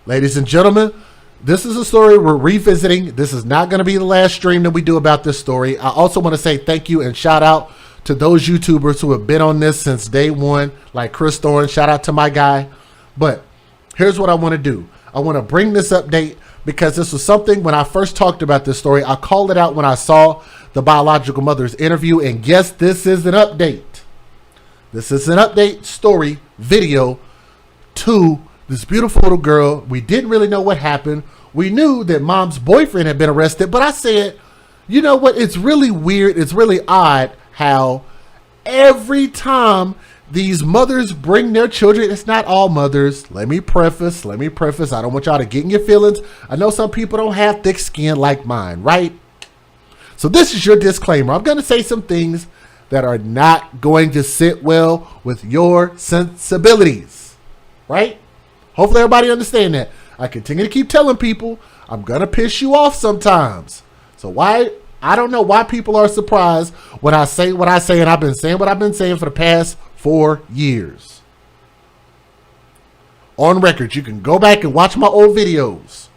Ladies and gentlemen, this is a story we're revisiting. This is not going to be the last stream that we do about this story. I also want to say thank you and shout out to those YouTubers who have been on this since day one, like Chris Thorne. Shout out to my guy. But here's what I want to do. I want to bring this update because this was something when I first talked about this story. I called it out when I saw the biological mother's interview. And yes, this is an update. This is an update story video to this beautiful little girl. We didn't really know what happened. We knew that mom's boyfriend had been arrested, but I said, you know what? It's really weird. It's really odd how every time these mothers bring their children, it's not all mothers. Let me preface. I don't want y'all to get in your feelings. I know some people don't have thick skin like mine, right? So this is your disclaimer. I'm going to say some things that are not going to sit well with your sensibilities, right? Hopefully everybody understand that. I continue to keep telling people I'm going to piss you off sometimes. So I don't know why people are surprised when I say what I say, and I've been saying what I've been saying for the past 4 years. On record, you can go back and watch my old videos.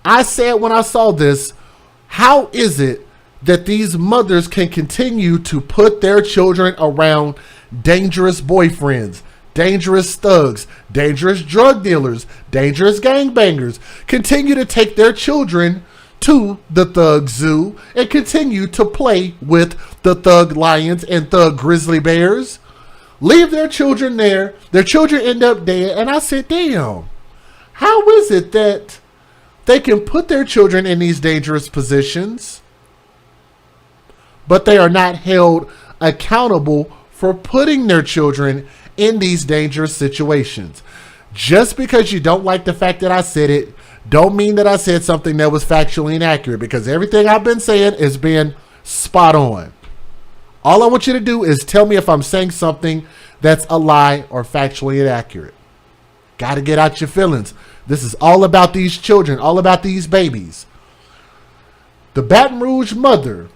I said when I saw this, how is it that these mothers can continue to put their children around dangerous boyfriends, dangerous thugs, dangerous drug dealers, dangerous gangbangers, continue to take their children to the thug zoo and continue to play with the thug lions and thug grizzly bears, leave their children there, their children end up dead. And I said, damn, how is it that they can put their children in these dangerous positions, but they are not held accountable for putting their children in these dangerous situations? Just because you don't like the fact that I said it, don't mean that I said something that was factually inaccurate, because everything I've been saying is being spot on. All I want you to do is tell me if I'm saying something that's a lie or factually inaccurate. Got to get out your feelings. This is all about these children, all about these babies. The Baton Rouge mother,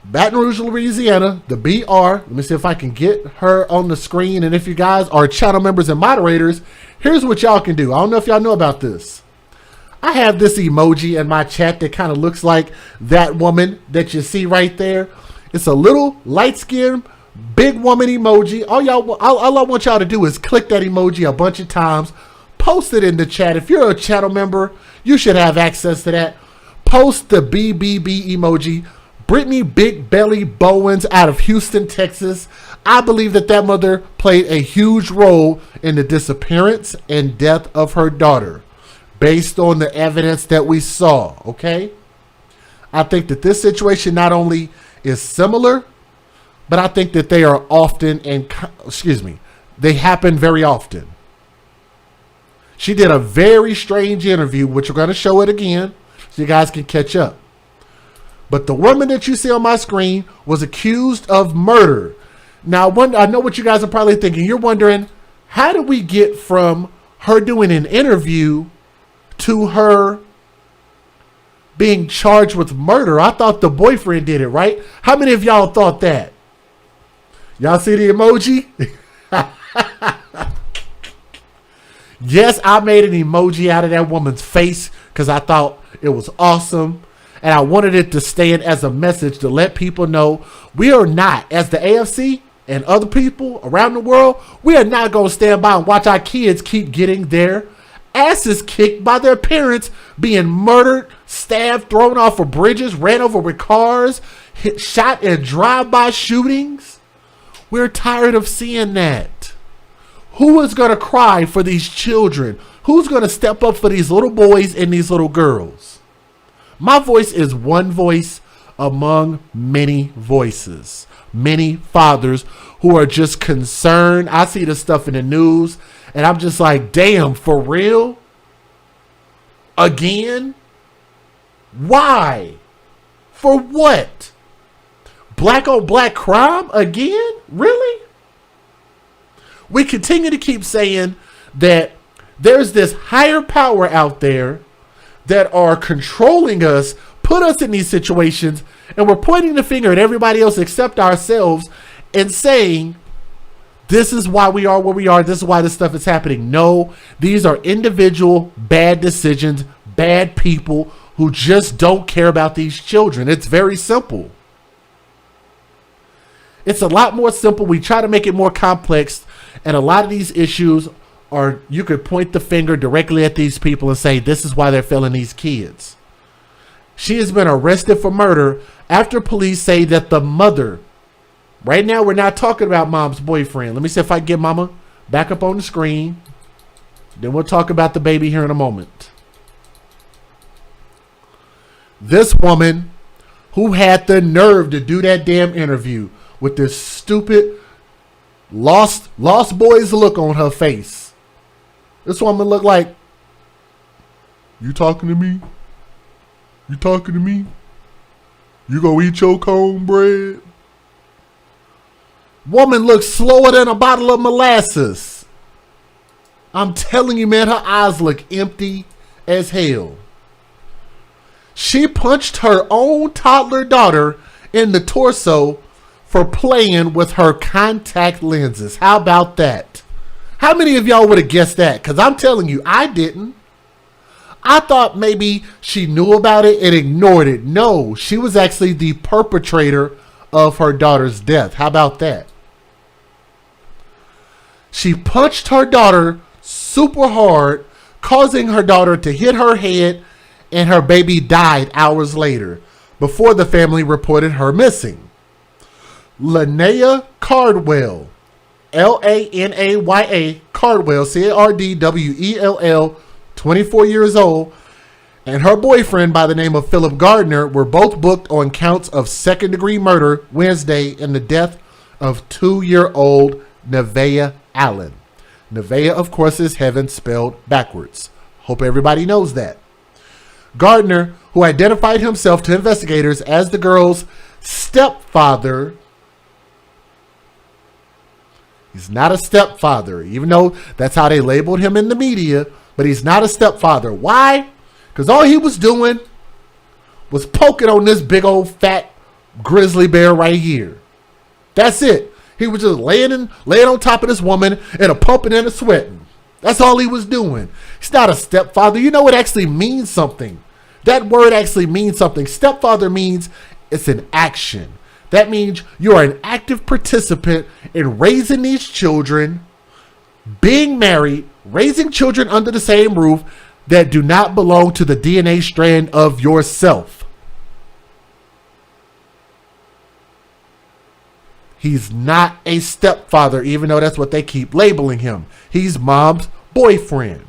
Baton Rouge, Louisiana, the BR. Let me see if I can get her on the screen. And if you guys are channel members and moderators, here's what y'all can do. I don't know if y'all know about this. I have this emoji in my chat that kind of looks like that woman that you see right there. It's a little light-skinned, big woman emoji. All I want y'all to do is click that emoji a bunch of times. Post it in the chat. If you're a channel member, you should have access to that. Post the BBB emoji. Brittany Big Belly Bowens out of Houston, Texas. I believe that mother played a huge role in the disappearance and death of her daughter, based on the evidence that we saw, okay? I think that this situation not only is similar, but I think that they are often, they happen very often. She did a very strange interview, which we're going to show it again so you guys can catch up. But the woman that you see on my screen was accused of murder. Now, I know what you guys are probably thinking. You're wondering, how did we get from her doing an interview to her being charged with murder? I thought the boyfriend did it, right? How many of y'all thought that? Y'all see the emoji? Yes, I made an emoji out of that woman's face because I thought it was awesome. And I wanted it to stand as a message to let people know we are not, as the AFC and other people around the world, we are not going to stand by and watch our kids keep getting their asses kicked by their parents, being murdered, stabbed, thrown off of bridges, ran over with cars, shot in drive-by shootings. We're tired of seeing that. Who is going to cry for these children? Who's going to step up for these little boys and these little girls? My voice is one voice among many voices, many fathers who are just concerned. I see this stuff in the news and I'm just like, damn, for real? Again? Why? For what? Black on black crime again? Really? We continue to keep saying that there's this higher power out there that are controlling us, put us in these situations, and we're pointing the finger at everybody else except ourselves and saying this is why we are where we are. This is why this stuff is happening. No, these are individual bad decisions, bad people who just don't care about these children. It's very simple. It's a lot more simple. We try to make it more complex. And a lot of these issues are, you could point the finger directly at these people and say, this is why they're failing these kids. She has been arrested for murder after police say that the mother, right now we're not talking about mom's boyfriend. Let me see if I can get mama back up on the screen. Then we'll talk about the baby here in a moment. This woman who had the nerve to do that damn interview with this stupid lost boys look on her face. This woman looked like, you talking to me? You talking to me? You gonna eat your cornbread? Woman looks slower than a bottle of molasses. I'm telling you, man, her eyes look empty as hell. She punched her own toddler daughter in the torso for playing with her contact lenses. How about that? How many of y'all would have guessed that? Because I'm telling you, I didn't. I thought maybe she knew about it and ignored it. No, she was actually the perpetrator of her daughter's death. How about that? She punched her daughter super hard, causing her daughter to hit her head, and her baby died hours later before the family reported her missing. Nevaeh Cardwell, Lanaya Cardwell, Cardwell, 24 years old, and her boyfriend by the name of Philip Gardner were both booked on counts of second-degree murder Wednesday in the death of 2-year-old Nevaeh Allen. Nevaeh, of course, is heaven spelled backwards. Hope everybody knows that. Gardner, who identified himself to investigators as the girl's stepfather, he's not a stepfather, even though that's how they labeled him in the media, but he's not a stepfather. Why? Because all he was doing was poking on this big old fat grizzly bear right here. That's it. He was just laying on top of this woman and a pumping and a sweating. That's all he was doing. He's not a stepfather. You know, it actually means something. That word actually means something. Stepfather means it's an action. That means you are an active participant in raising these children, being married, raising children under the same roof that do not belong to the DNA strand of yourself. He's not a stepfather, even though that's what they keep labeling him. He's mom's boyfriend.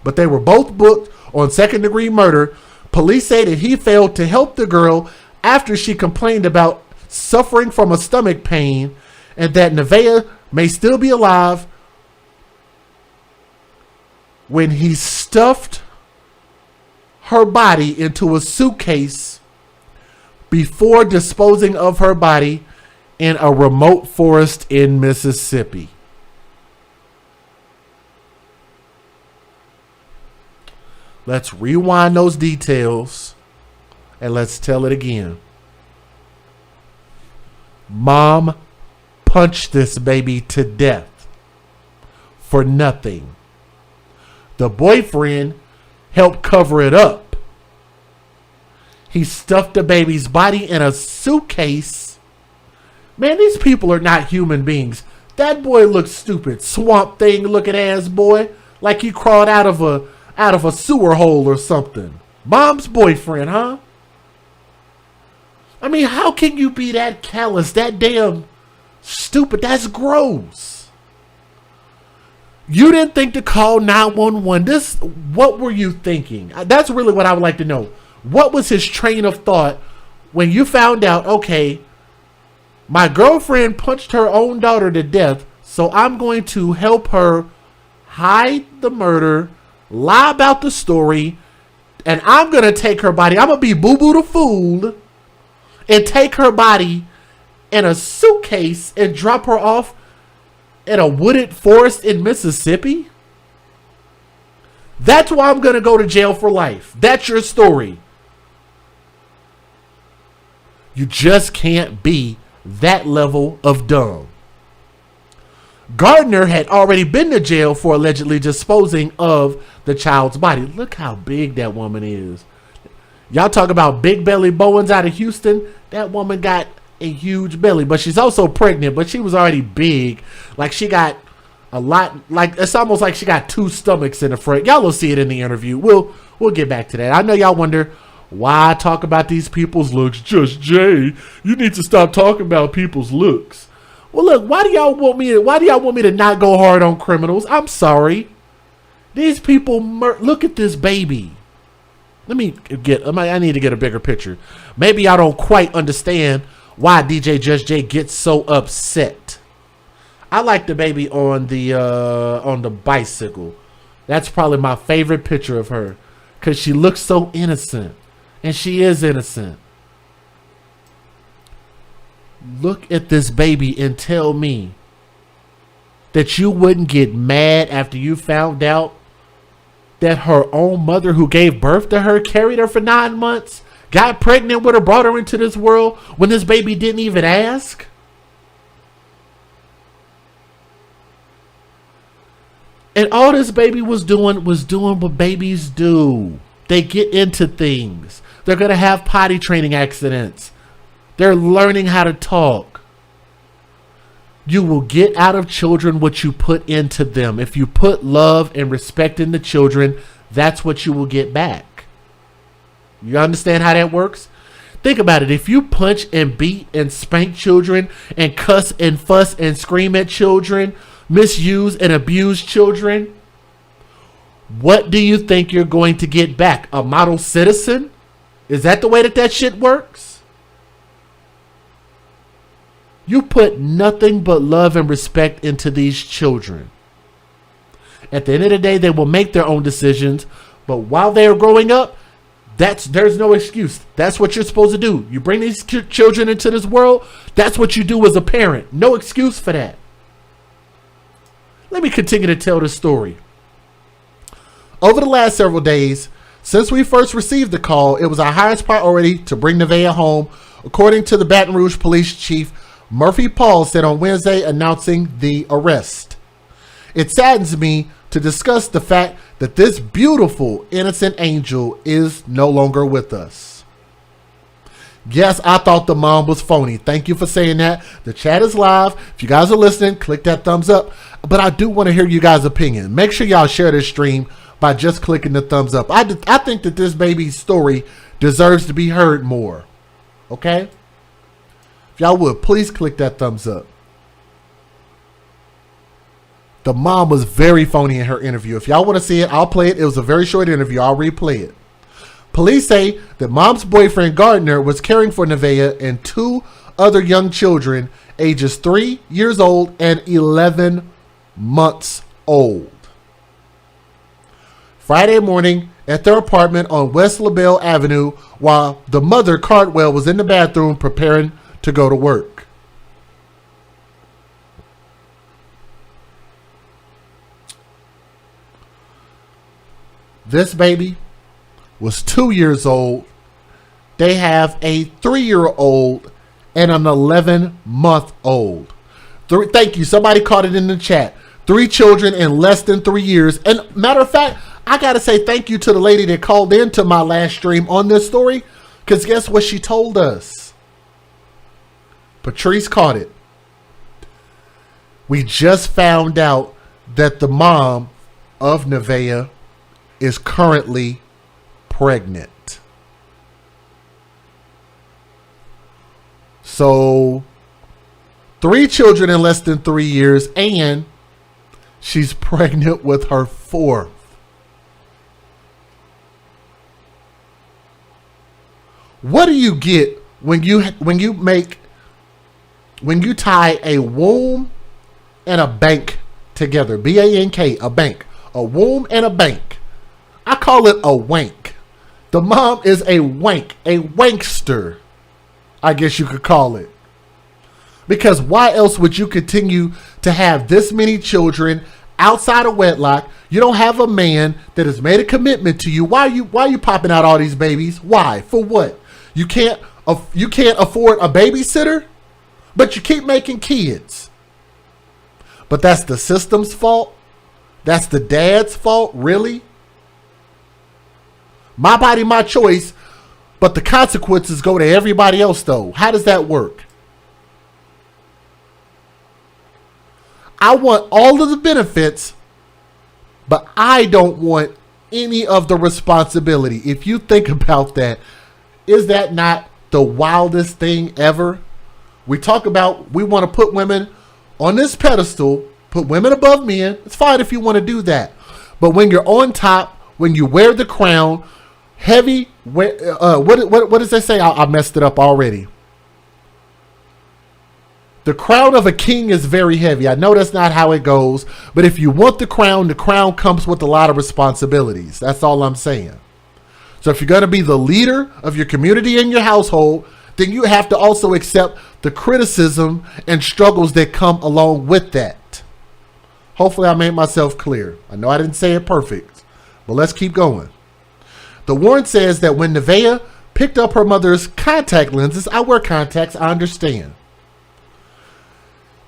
But they were both booked on second-degree murder. Police say that he failed to help the girl after she complained about suffering from a stomach pain and that Nevaeh may still be alive when he stuffed her body into a suitcase before disposing of her body in a remote forest in Mississippi. Let's rewind those details and let's tell it again. Mom punched this baby to death for nothing. The boyfriend helped cover it up. He stuffed the baby's body in a suitcase. Man, these people are not human beings. That boy looks stupid. Swamp Thing looking ass boy. Like he crawled out of a sewer hole or something. Mom's boyfriend, huh? I mean, how can you be that callous, that damn stupid? That's gross. You didn't think to call 911. What were you thinking? That's really what I would like to know. What was his train of thought when you found out, okay, my girlfriend punched her own daughter to death, so I'm going to help her hide the murder, lie about the story, and I'm going to take her body. I'm going to be Boo-Boo the Fool and take her body in a suitcase and drop her off in a wooded forest in Mississippi? That's why I'm going to go to jail for life. That's your story. You just can't be that level of dumb. Gardner had already been to jail for allegedly disposing of the child's body. Look how big that woman is. Y'all talk about big belly Bowens out of Houston. That woman got a huge belly, but she's also pregnant, but she was already big. Like she got a lot, like it's almost like she got two stomachs in the front. Y'all will see it in the interview. We'll get back to that. I know y'all wonder why I talk about these people's looks. Just Jay, you need to stop talking about people's looks. Well, look, why do y'all want me to not go hard on criminals? I'm sorry. These people look at this baby. I need to get a bigger picture. Maybe y'all don't quite understand why DJ Just Jay gets so upset. I like the baby on the bicycle. That's probably my favorite picture of her because she looks so innocent, and she is innocent. Look at this baby and tell me that you wouldn't get mad after you found out that her own mother, who gave birth to her, carried her for 9 months, got pregnant with her, brought her into this world when this baby didn't even ask. And all this baby was doing what babies do. They get into things. They're going to have potty training accidents. They're learning how to talk. You will get out of children what you put into them. If you put love and respect into children, that's what you will get back. You understand how that works? Think about it. If you punch and beat and spank children and cuss and fuss and scream at children, misuse and abuse children, what do you think you're going to get back? A model citizen? Is that the way that shit works? You put nothing but love and respect into these children. At the end of the day, they will make their own decisions. But while they are growing up, there's no excuse. That's what you're supposed to do. You bring these children into this world. That's what you do as a parent. No excuse for that. Let me continue to tell this story. Over the last several days, since we first received the call, it was our highest priority to bring Nevaeh home, according to the Baton Rouge Police Chief Murphy Paul said on Wednesday, announcing the arrest. It saddens me to discuss the fact that this beautiful, innocent angel is no longer with us. Yes, I thought the mom was phony. Thank you for saying that. The chat is live. If you guys are listening, click that thumbs up. But I do want to hear you guys' opinion. Make sure y'all share this stream by just clicking the thumbs up. I think that this baby's story deserves to be heard more. Okay? If y'all would, please click that thumbs up. The mom was very phony in her interview. If y'all want to see it, I'll play it. It was a very short interview. I'll replay it. Police say that mom's boyfriend Gardner was caring for Nevaeh and two other young children, ages 3 years old and 11 months old. Friday morning at their apartment on West LaBelle Avenue, while the mother, Cardwell, was in the bathroom preparing to go to work. This baby was 2 years old. They have a 3-year-old and an 11-month-old. Thank you. Somebody caught it in the chat. 3 children in less than 3 years. And matter of fact, I got to say thank you to the lady that called into my last stream on this story, because guess what she told us? Patrice caught it. We just found out that the mom of Nevaeh is currently pregnant. So 3 children in less than 3 years, and she's pregnant with her 4th. What do you get when you tie a womb and a bank together? B-A-N-K, a bank. A womb and a bank. I call it a wank. The mom is a wank, a wankster, I guess you could call it. Because why else would you continue to have this many children outside of wedlock? You don't have a man that has made a commitment to you. Why are you popping out all these babies? Why? For what? You can't afford a babysitter, but you keep making kids. But that's the system's fault? That's the dad's fault? Really? My body, my choice, but the consequences go to everybody else though. How does that work? I want all of the benefits, but I don't want any of the responsibility. If you think about that, is that not the wildest thing ever? We talk about we want to put women on this pedestal, put women above men. It's fine if you want to do that. But when you're on top, when you wear the crown, heavy, what does that say? I messed it up already. The crown of a king is very heavy. I know that's not how it goes, but if you want the crown comes with a lot of responsibilities. That's all I'm saying. So if you're going to be the leader of your community and your household, then you have to also accept the criticism and struggles that come along with that. Hopefully I made myself clear. I know I didn't say it perfect, but let's keep going. The warrant says that when Nevaeh picked up her mother's contact lenses, I wear contacts, I understand.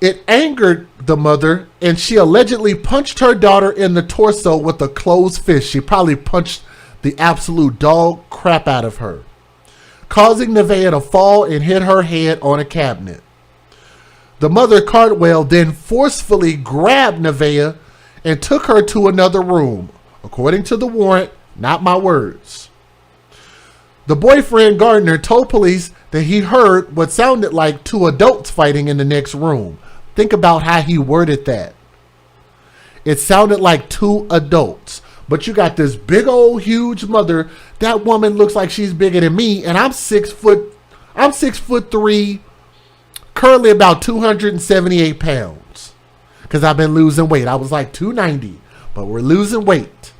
It angered the mother, and she allegedly punched her daughter in the torso with a closed fist. She probably punched the absolute dog crap out of her, causing Nevaeh to fall and hit her head on a cabinet. The mother, Cardwell, then forcefully grabbed Nevaeh and took her to another room. According to the warrant, not my words. The boyfriend, Gardner, told police that he heard what sounded like two adults fighting in the next room. Think about how he worded that. It sounded like two adults. But you got this big old huge mother. That woman looks like she's bigger than me, and I'm 6'3", currently about 278 pounds. Because I've been losing weight. I was like 290, but we're losing weight.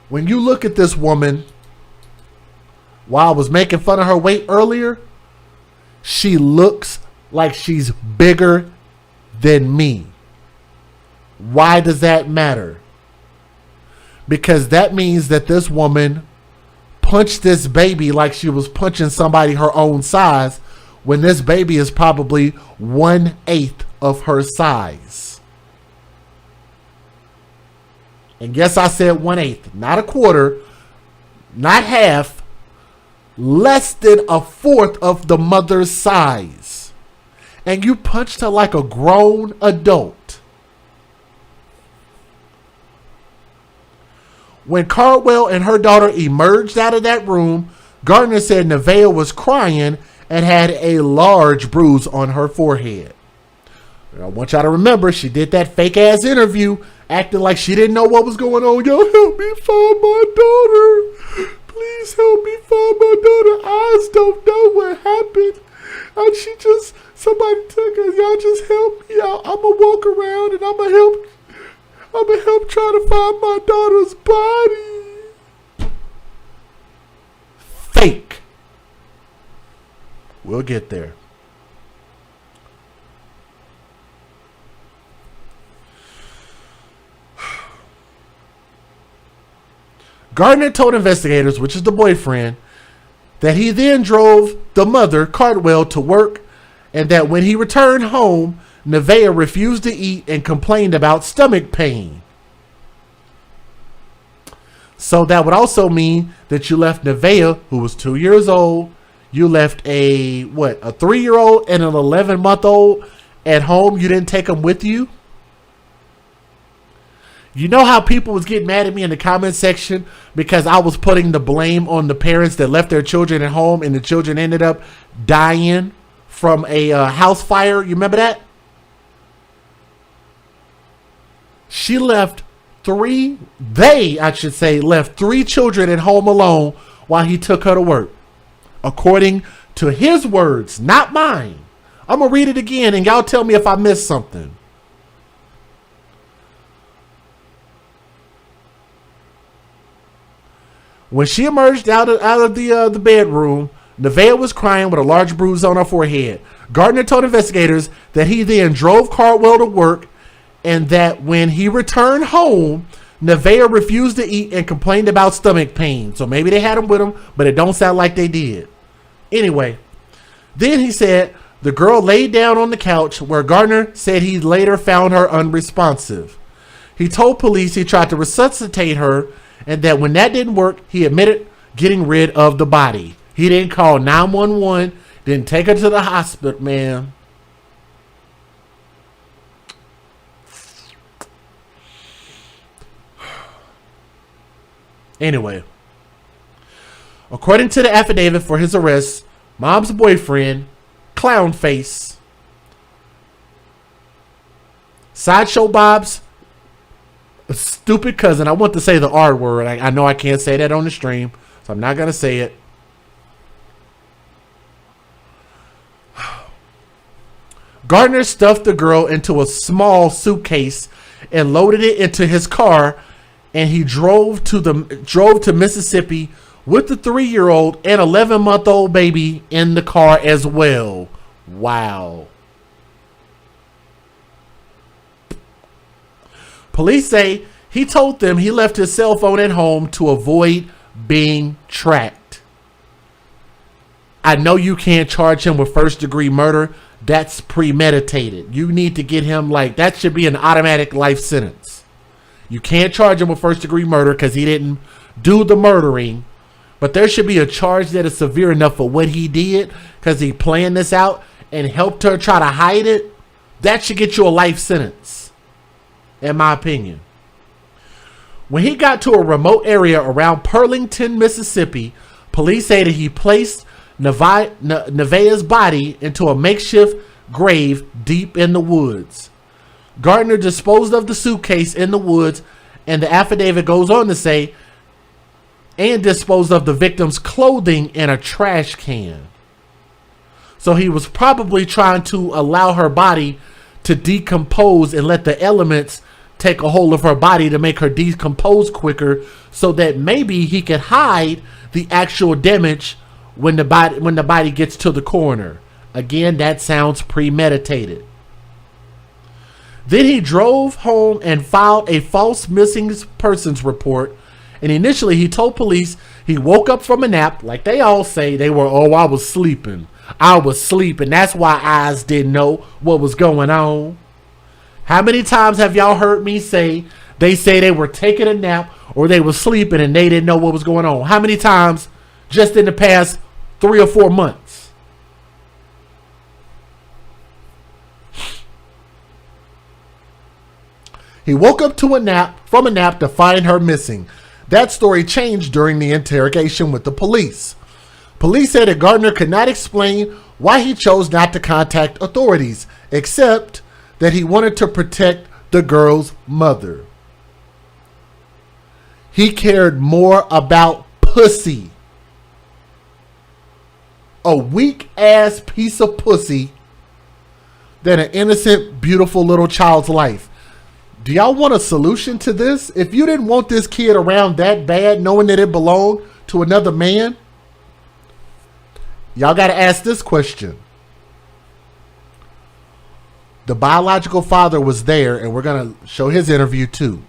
When you look at this woman, while I was making fun of her weight earlier, she looks like she's bigger than me. Why does that matter? Because that means that this woman punched this baby like she was punching somebody her own size, when this baby is probably 1/8 of her size. And yes, I said 1/8, not a quarter, not half, less than 1/4 of the mother's size. And you punched her like a grown adult. When Cardwell and her daughter emerged out of that room, Gardner said Nevaeh was crying and had a large bruise on her forehead. I want y'all to remember, she did that fake ass interview acting like she didn't know what was going on. Yo, help me find my daughter. Please help me find my daughter. Eyes don't know what happened. And somebody took her. Y'all just help me out. I'm going to walk around and I'm going to help try to find my daughter's body. Fake. We'll get there. Gardner told investigators, which is the boyfriend, that he then drove the mother, Cardwell, to work, and that when he returned home, Nevaeh refused to eat and complained about stomach pain. So that would also mean that you left Nevaeh, who was 2 years old, you left a 3-year-old and an 11-month-old at home. You didn't take them with you. You know how people was getting mad at me in the comment section because I was putting the blame on the parents that left their children at home and the children ended up dying from a house fire. You remember that? She left left 3 children at home alone while he took her to work. According to his words, not mine. I'm going to read it again and y'all tell me if I missed something. When she emerged out of the bedroom, Nevaeh was crying with a large bruise on her forehead. Gardner told investigators that he then drove Cardwell to work and that when he returned home, Nevaeh refused to eat and complained about stomach pain. So maybe they had him with him, but it don't sound like they did. Anyway, then he said The girl laid down on the couch, where Gardner said he later found her unresponsive. He told police he tried to resuscitate her, and that when that didn't work, he admitted getting rid of the body. He didn't call 911, didn't take her to the hospital, man. Anyway, according to the affidavit for his arrest, mom's boyfriend, Clown Face, Sideshow Bob's stupid cousin. I want to say the R word. I know I can't say that on the stream, so I'm not going to say it. Gardner stuffed the girl into a small suitcase and loaded it into his car, and he drove to Mississippi with the 3-year-old and 11-month-old baby in the car as well. Wow. Police say he told them he left his cell phone at home to avoid being tracked. I know you can't charge him with first-degree murder. That's premeditated. You need to get him, like, that should be an automatic life sentence. You can't charge him with first-degree murder because he didn't do the murdering. But there should be a charge that is severe enough for what he did, because he planned this out and helped her try to hide it. That should get you a life sentence, in my opinion. When he got to a remote area around Pearlington, Mississippi, police say that he placed Nevaeh's body into a makeshift grave deep in the woods. Gardner disposed of the suitcase in the woods, and the affidavit goes on to say, and disposed of the victim's clothing in a trash can. So he was probably trying to allow her body to decompose and let the elements take a hold of her body to make her decompose quicker, so that maybe he could hide the actual damage when the body gets to the coroner. Again, that sounds premeditated. Then he drove home and filed a false missing persons report. And initially he told police he woke up from a nap, like they all say. They were, I was sleeping. I was sleeping. That's why eyes didn't know what was going on. How many times have y'all heard me say they say they were taking a nap or they were sleeping and they didn't know what was going on? How many times just in the past 3 or 4 months? He woke up from a nap to find her missing. That story changed during the interrogation with the police. Police said that Gardner could not explain why he chose not to contact authorities, except that he wanted to protect the girl's mother. He cared more about pussy. A weak ass piece of pussy than an innocent, beautiful little child's life. Do y'all want a solution to this? If you didn't want this kid around that bad, knowing that it belonged to another man, y'all got to ask this question. The biological father was there, and we're going to show his interview too.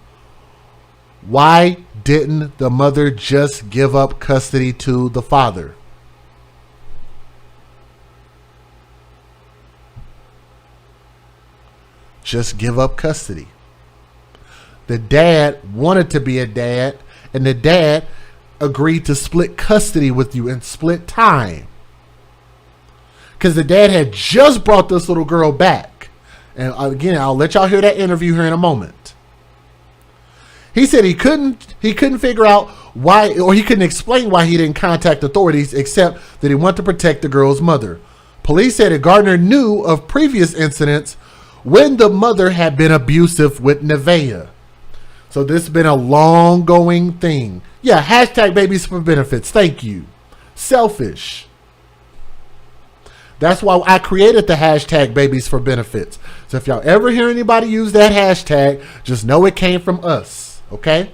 Why didn't the mother just give up custody to the father? Just give up custody. The dad wanted to be a dad, and the dad agreed to split custody with you and split time. Because the dad had just brought this little girl back. And again, I'll let y'all hear that interview here in a moment. He said he couldn't figure out why, or he couldn't explain why he didn't contact authorities, except that he wanted to protect the girl's mother. Police said that Gardner knew of previous incidents when the mother had been abusive with Nevaeh. So this has been a long going thing. Yeah, hashtag babies for benefits. Thank you. Selfish. That's why I created the hashtag babies for benefits. So if y'all ever hear anybody use that hashtag, just know it came from us. Okay?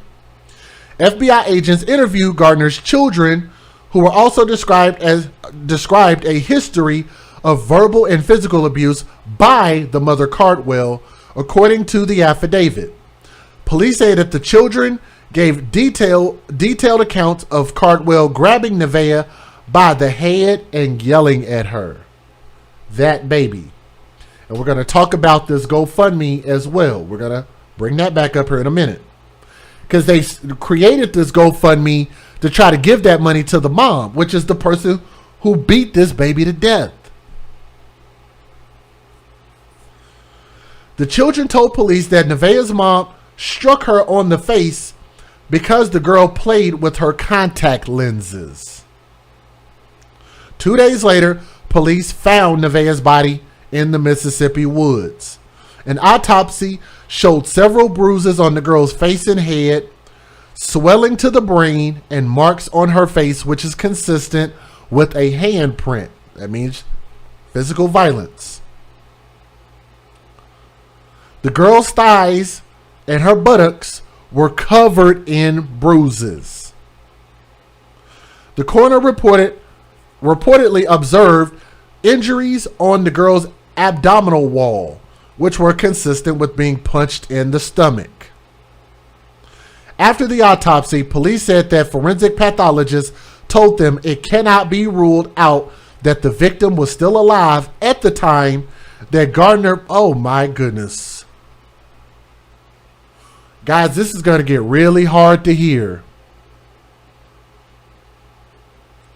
FBI agents interviewed Gardner's children, who were also described a history of verbal and physical abuse by the mother Cardwell, according to the affidavit. Police say that the children gave detailed accounts of Cardwell grabbing Nevaeh by the head and yelling at her. that baby. And we're going to talk about this GoFundMe as well. We're going to bring that back up here in a minute. Because they created this GoFundMe to try to give that money to the mom, which is the person who beat this baby to death. The children told police that Nevaeh's mom struck her on the face because the girl played with her contact lenses. 2 days later, police found Nevaeh's body in the Mississippi woods. An autopsy showed several bruises on the girl's face and head, swelling to the brain, and marks on her face, which is consistent with a handprint. That means physical violence. The girl's thighs and her buttocks were covered in bruises. The coroner reportedly observed injuries on the girl's abdominal wall, which were consistent with being punched in the stomach. After the autopsy, police said that forensic pathologists told them it cannot be ruled out that the victim was still alive at the time that Gardner... Oh my goodness. Guys, this is going to get really hard to hear.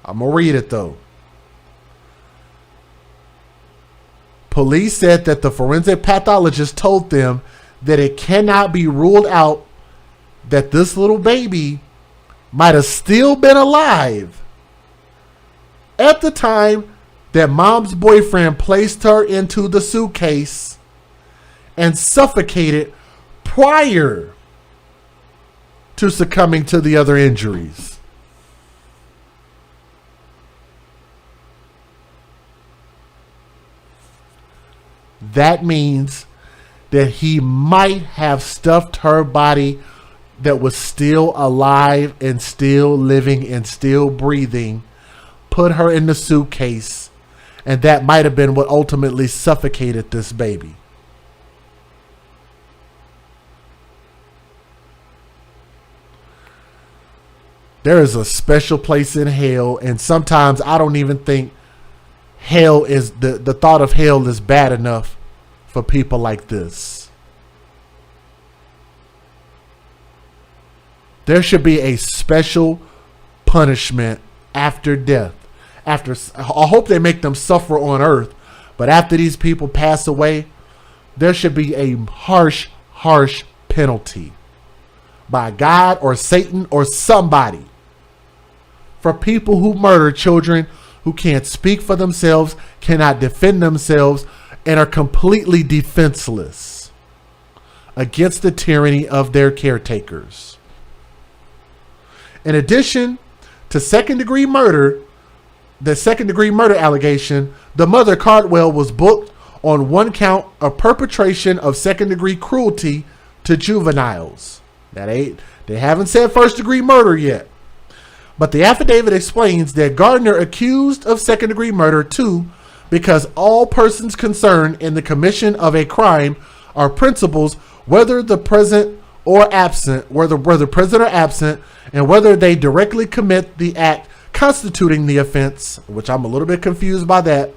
I'm going to read it though. Police said that the forensic pathologist told them that it cannot be ruled out that this little baby might have still been alive at the time that mom's boyfriend placed her into the suitcase and suffocated prior to succumbing to the other injuries. That means that he might have stuffed her body that was still alive and still living and still breathing, put her in the suitcase, and that might have been what ultimately suffocated this baby. There is a special place in hell, and sometimes I don't even think hell is the thought of hell is bad enough for people like this. There should be a special punishment after death. I hope they make them suffer on earth, but after these people pass away, there should be a harsh penalty by God or Satan or somebody for people who murder children who can't speak for themselves, cannot defend themselves, and are completely defenseless against the tyranny of their caretakers. In addition to second-degree murder, the second-degree murder allegation, the mother, Cardwell, was booked on one count of perpetration of second-degree cruelty to juveniles. They haven't said first-degree murder yet. But the affidavit explains that Gardner accused of second-degree murder too, because all persons concerned in the commission of a crime are principals, whether present or absent, and whether they directly commit the act constituting the offense, which I'm a little bit confused by that,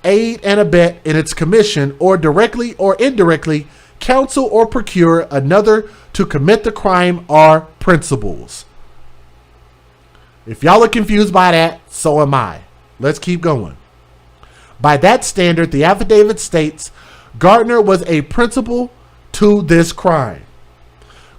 aid and abet in its commission, or directly or indirectly counsel or procure another to commit the crime are principals. If y'all are confused by that, so am I. Let's keep going. By that standard, the affidavit states Gardner was a principal to this crime.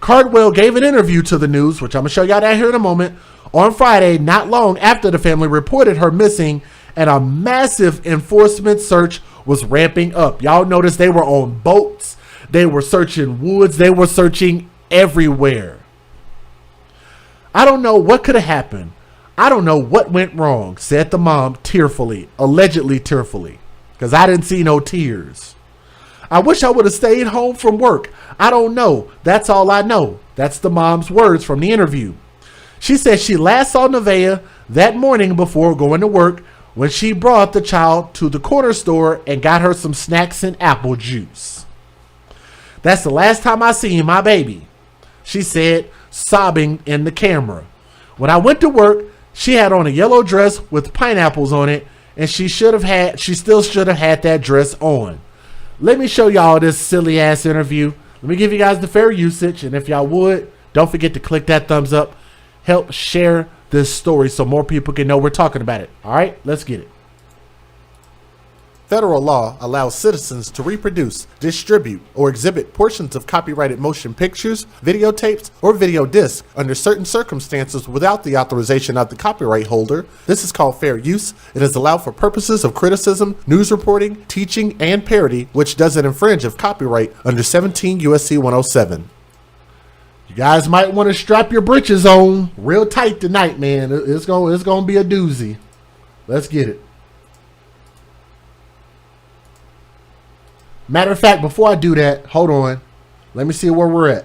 Cardwell gave an interview to the news, which I'm going to show y'all that here in a moment, on Friday, not long after the family reported her missing, and a massive enforcement search was ramping up. Y'all notice they were on boats, they were searching woods, they were searching everywhere. I don't know what could have happened. I don't know what went wrong, said the mom tearfully, allegedly tearfully, because I didn't see no tears. I wish I would have stayed home from work. I don't know. That's all I know. That's the mom's words from the interview. She said she last saw Nevaeh that morning before going to work when she brought the child to the corner store and got her some snacks and apple juice. That's the last time I seen my baby, she said, sobbing in the camera. When I went to work, she had on a yellow dress with pineapples on it, and she still should have had that dress on. Let me show y'all this silly ass interview. Let me give you guys the fair usage, and if y'all would, don't forget to click that thumbs up. Help share this story so more people can know we're talking about it. All right, let's get it. Federal law allows citizens to reproduce, distribute, or exhibit portions of copyrighted motion pictures, videotapes, or video discs under certain circumstances without the authorization of the copyright holder. This is called fair use. It is allowed for purposes of criticism, news reporting, teaching, and parody, which doesn't infringe of copyright under 17 U.S.C. 107. You guys might want to strap your britches on real tight tonight, man. It's gonna be a doozy. Let's get it. Matter of fact, before I do that, hold on. Let me see where we're at.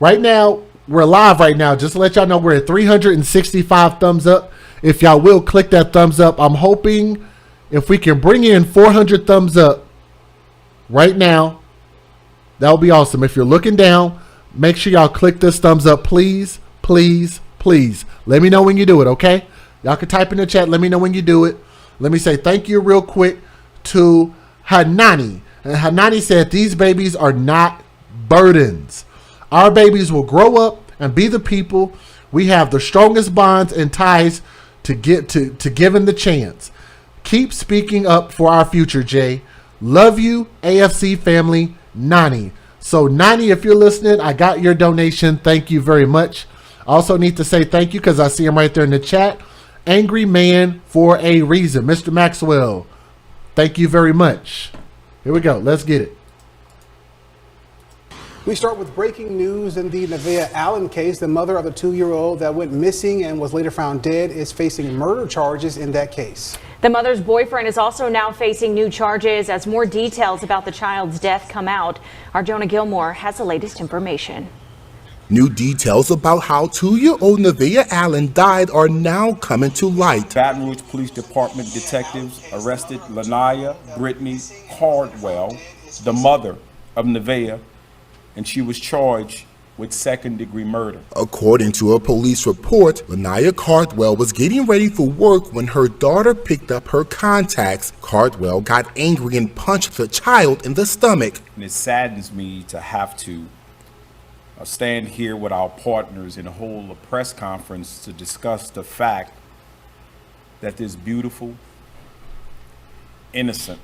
Right now, we're live right now. Just to let y'all know, we're at 365 thumbs up. If y'all will, click that thumbs up. I'm hoping if we can bring in 400 thumbs up right now, that would be awesome. If you're looking down, make sure y'all click this thumbs up, please, please, please. Let me know when you do it, okay? Y'all can type in the chat. Let me know when you do it. Let me say thank you real quick to Hanani. And Hanani said, these babies are not burdens. Our babies will grow up and be the people. We have the strongest bonds and ties to give them the chance. Keep speaking up for our future, Jay. Love you, AFC family, Nani. So Nani, if you're listening, I got your donation. Thank you very much. I also need to say thank you because I see him right there in the chat. Angry man for a reason. Mr. Maxwell, thank you very much. Here we go. Let's get it. We start with breaking news in the Nevaeh Allen case. The mother of the 2-year-old that went missing and was later found dead is facing murder charges in that case. The mother's boyfriend is also now facing new charges as more details about the child's death come out. Our Jonah Gilmore has the latest information. New details about how 2-year-old Nevaeh Allen died are now coming to light. Baton Rouge Police Department detectives arrested Lanaya Brittany Cardwell, the mother of Nevaeh, and she was charged with second-degree murder. According to a police report, Lanaya Cardwell was getting ready for work when her daughter picked up her contacts. Cardwell got angry and punched the child in the stomach. And it saddens me to have to stand here with our partners and hold a press conference to discuss the fact that this beautiful, innocent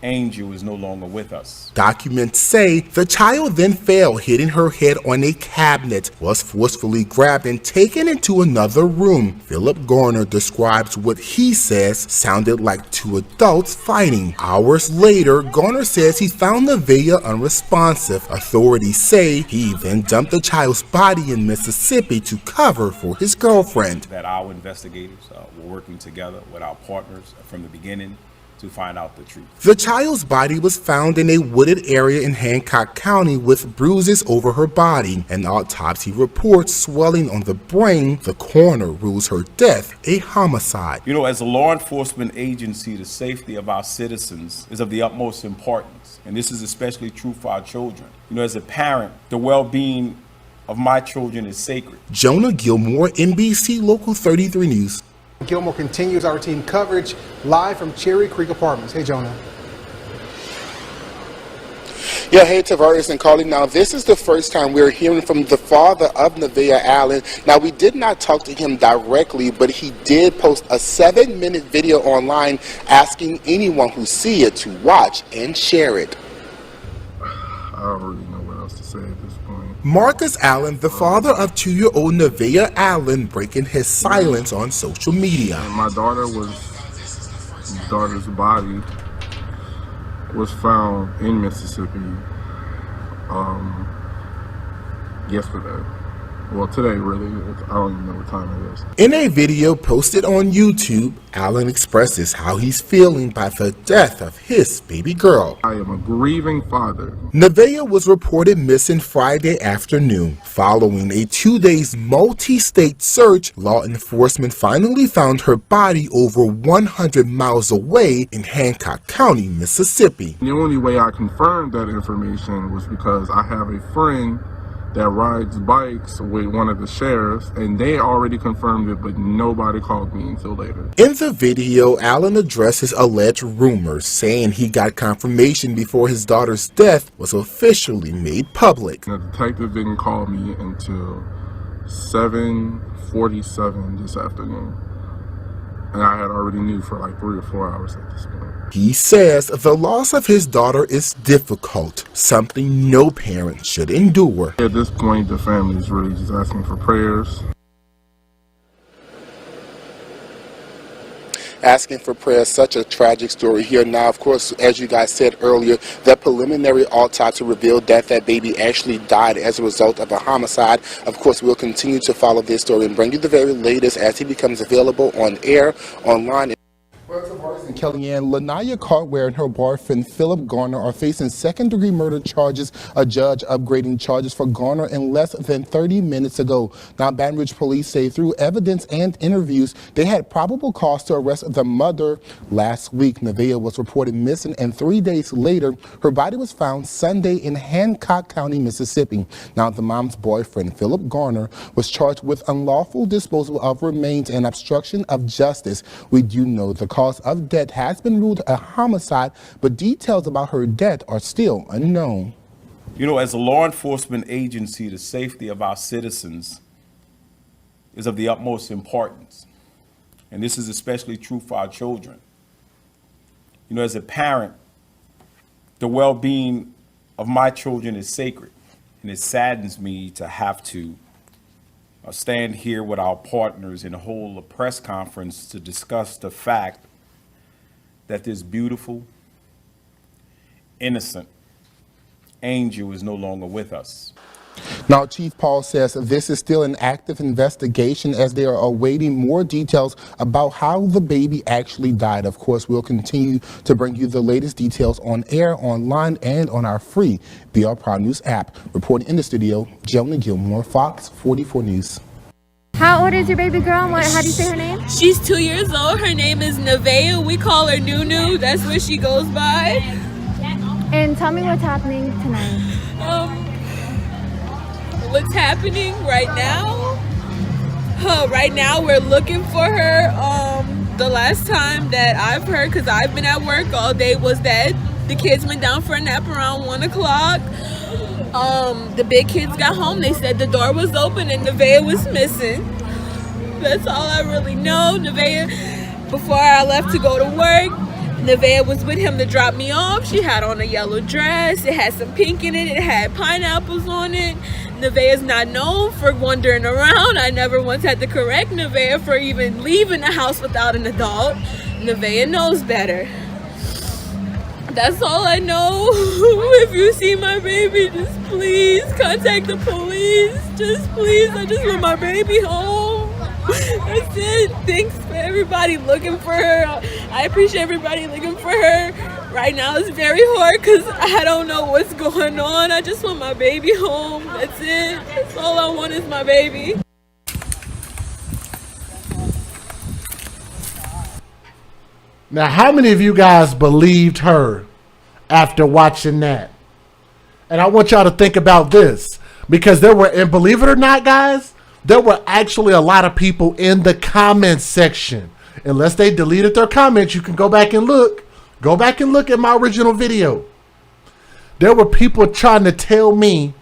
angel is no longer with us. Documents say the child then fell, hitting her head on a cabinet, was forcefully grabbed and taken into another room. Philip Garner describes what he says sounded like two adults fighting. Hours later, Garner says he found Nevaeh unresponsive. Authorities say he then dumped the child's body in Mississippi to cover for his girlfriend. That our investigators were working together with our partners from the beginning to find out the truth. The child's body was found in a wooded area in Hancock County with bruises over her body. An autopsy reports swelling on the brain. The coroner rules her death a homicide. You know, as a law enforcement agency, the safety of our citizens is of the utmost importance. And this is especially true for our children. You know, as a parent, the well-being of my children is sacred. Jonah Gilmore, NBC Local 33 News. Gilmore continues our team coverage live from Cherry Creek Apartments. Hey, Jonah. Yeah, hey, Tavares and Carly. Now, this is the first time we're hearing from the father of Nevaeh Allen. Now, we did not talk to him directly, but he did post a 7-minute video online asking anyone who see it to watch and share it. I don't really know what else to say at this point. Marcus Allen, the father of 2-year-old Nevaeh Allen, breaking his silence on social media. And my daughter's body was found in Mississippi yesterday. Well, today, really. I don't even know what time it is. In a video posted on YouTube, Allen expresses how he's feeling by the death of his baby girl. I am a grieving father. Nevaeh was reported missing Friday afternoon. Following a 2-day multi-state search, law enforcement finally found her body over 100 miles away in Hancock County, Mississippi. The only way I confirmed that information was because I have a friend that rides bikes with one of the sheriffs, and they already confirmed it, but nobody called me until later. In the video, Allen addresses alleged rumors, saying he got confirmation before his daughter's death was officially made public. The detective didn't call me until 7:47 this afternoon, and I had already knew for like 3 or 4 hours at this point. He says the loss of his daughter is difficult, something no parent should endure. At this point, the family is really just asking for prayers. Asking for prayers, such a tragic story here. Now, of course, as you guys said earlier, the preliminary autopsy revealed that that baby actually died as a result of a homicide. Of course, we'll continue to follow this story and bring you the very latest as he becomes available on air, online. In Kellyanne, Lanaya Cartware and her boyfriend Philip Garner are facing second-degree murder charges, a judge upgrading charges for Garner in less than 30 minutes ago. Now, Baton Rouge police say through evidence and interviews, they had probable cause to arrest the mother last week. Nevaeh was reported missing, and 3 days later, her body was found Sunday in Hancock County, Mississippi. Now, the mom's boyfriend, Philip Garner, was charged with unlawful disposal of remains and obstruction of justice. We do know the cause of death has been ruled a homicide, but details about her death are still unknown. You know, as a law enforcement agency, the safety of our citizens is of the utmost importance. And this is especially true for our children. You know, as a parent, the well-being of my children is sacred. And it saddens me to have to stand here with our partners and hold a press conference to discuss the fact that this beautiful, innocent angel is no longer with us. Now, Chief Paul says this is still an active investigation as they are awaiting more details about how the baby actually died. Of course, we'll continue to bring you the latest details on air, online, and on our free BR Proud News app. Reporting in the studio, Jonah Gilmore, Fox 44 News. How old is your baby girl? How do you say her name? She's 2 years old. Her name is Nevaeh. We call her Nunu. That's what she goes by. And tell me what's happening tonight. What's happening right now? Right now we're looking for her. The last time that I've heard, because I've been at work all day, was that the kids went down for a nap around 1 o'clock. The big kids got home. They said the door was open and Nevaeh was missing. That's all I really know. Nevaeh, before I left to go to work, Nevaeh was with him to drop me off. She had on a yellow dress. It had some pink in it. It had pineapples on it. Nevaeh is not known for wandering around. I never once had to correct Nevaeh for even leaving the house without an adult. Nevaeh knows better. That's all I know. If you see my baby, just please contact the police. Just please, I just want my baby home. That's it. Thanks for everybody looking for her. I appreciate everybody looking for her. Right now it's very hard because I don't know what's going on. I just want my baby home. That's it. That's all I want is my baby. Now, how many of you guys believed her after watching that? And I want y'all to think about this, because there were, and believe it or not, guys, there were actually a lot of people in the comments section. Unless they deleted their comments, you can go back and look. Go back and look at my original video. There were people trying to tell me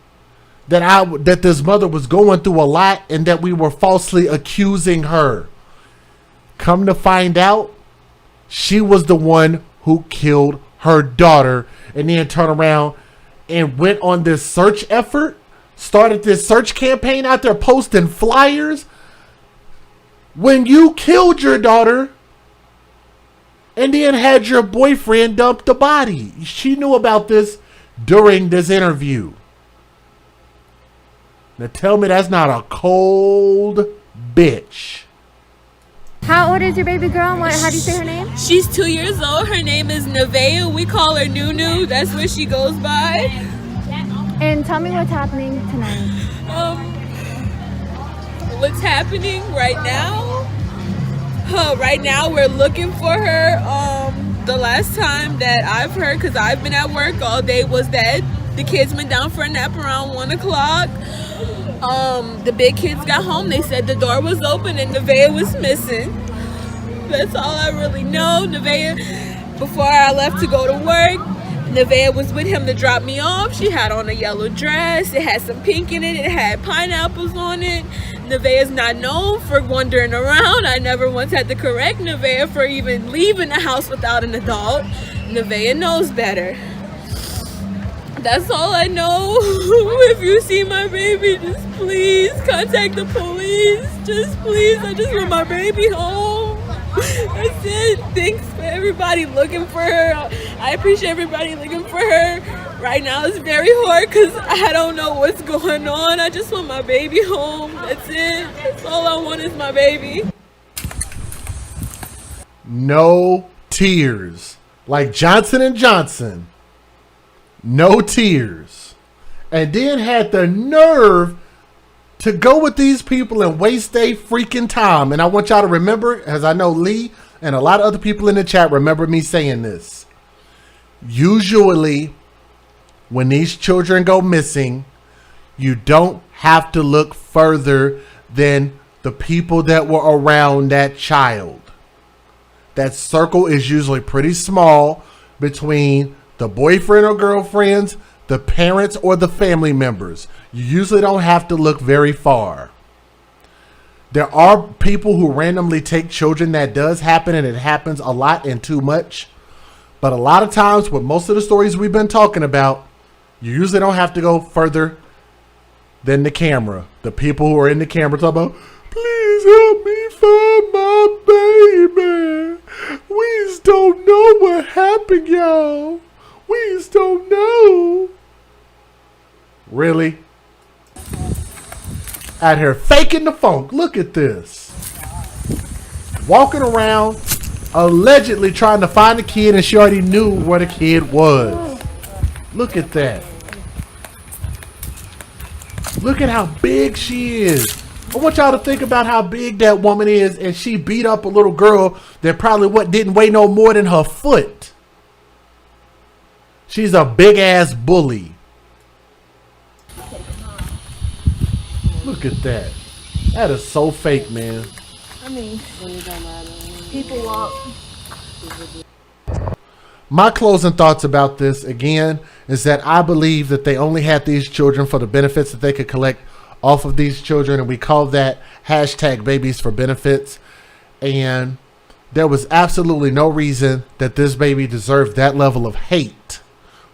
that that this mother was going through a lot and that we were falsely accusing her. Come to find out, she was the one who killed her daughter, and then turned around and went on this search effort, started this search campaign out there posting flyers. When you killed your daughter and then had your boyfriend dump the body. She knew about this during this interview. Now tell me that's not a cold bitch. How old is your baby girl? How do you say her name? She's 2 years old. Her name is Nevaeh. We call her Nunu. That's what she goes by. And tell me what's happening tonight. What's happening right now? Right now we're looking for her. The last time that I've heard, because I've been at work all day, was that The kids went down for a nap around 1 o'clock. The big kids got home. They said the door was open and Nevaeh was missing. That's all I really know. Nevaeh, before I left to go to work, Nevaeh was with him to drop me off. She had on a yellow dress. It had some pink in it. It had pineapples on it. Nevaeh is not known for wandering around. I never once had to correct Nevaeh for even leaving the house without an adult. Nevaeh knows better. That's all I know. If you see my baby, just please contact the police. Just please, I just want my baby home. That's it. Thanks for everybody looking for her. I appreciate everybody looking for her. Right now it's very hard because I don't know what's going on. I just want my baby home. That's it. That's all I want is my baby. No tears. Like Johnson & Johnson. No tears. And then had the nerve to go with these people and waste their freaking time. And I want y'all to remember, as I know Lee and a lot of other people in the chat remember me saying this. Usually, when these children go missing, you don't have to look further than the people that were around that child. That circle is usually pretty small between the boyfriend or girlfriends, the parents, or the family members. You usually don't have to look very far. There are people who randomly take children. That does happen, and it happens a lot and too much. But a lot of times with most of the stories we've been talking about, you usually don't have to go further than the camera. The people who are in the camera talk about, please help me find my baby. We just don't know what happened, y'all. We just don't know. Really? Out here faking the funk. Look at this. Walking around allegedly trying to find the kid, and she already knew where the kid was. Look at that. Look at how big she is. I want y'all to think about how big that woman is, and she beat up a little girl that probably didn't weigh no more than her foot. She's a big ass bully. Look at that. That is so fake, man. I mean, people walk. My closing thoughts about this, again, is that I believe that they only had these children for the benefits that they could collect off of these children, and we call that hashtag babies for benefits. And there was absolutely no reason that this baby deserved that level of hate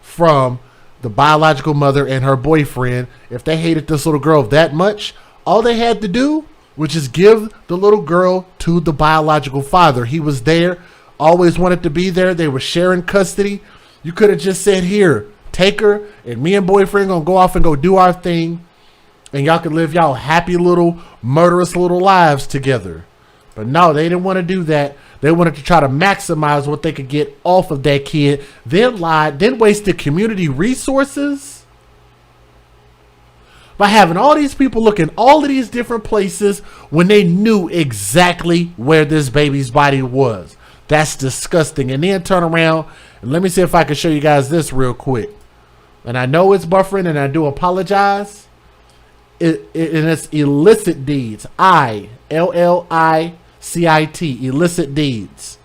from the biological mother and her boyfriend. If they hated this little girl that much, all they had to do was just give the little girl to the biological father. He was there, always wanted to be there. They were sharing custody. You could have just said, here, take her, and me and boyfriend gonna go off and go do our thing, and y'all could live y'all happy little murderous little lives together. But no, they didn't want to do that. They wanted to try to maximize what they could get off of that kid, then lied, then wasted community resources by having all these people look in all of these different places when they knew exactly where this baby's body was. That's disgusting. And then turn around and let me see if I can show you guys this real quick. And I know it's buffering, and I do apologize. And it's illicit deeds. ILLICIT, illicit deeds.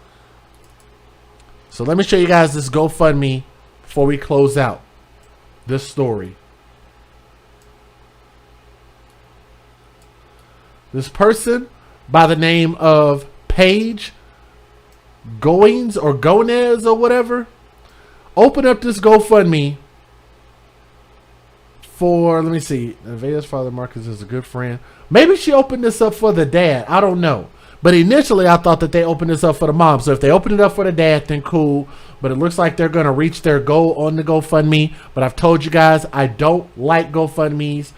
So let me show you guys this GoFundMe before we close out this story. This person by the name of Paige Goins or Gonez or whatever opened up this GoFundMe for, let me see, Nevaeh's father Marcus is a good friend. Maybe she opened this up for the dad. I don't know. But initially I thought that they opened this up for the mom. So if they opened it up for the dad, then cool. But it looks like they're going to reach their goal on the GoFundMe. But I've told you guys, I don't like GoFundMes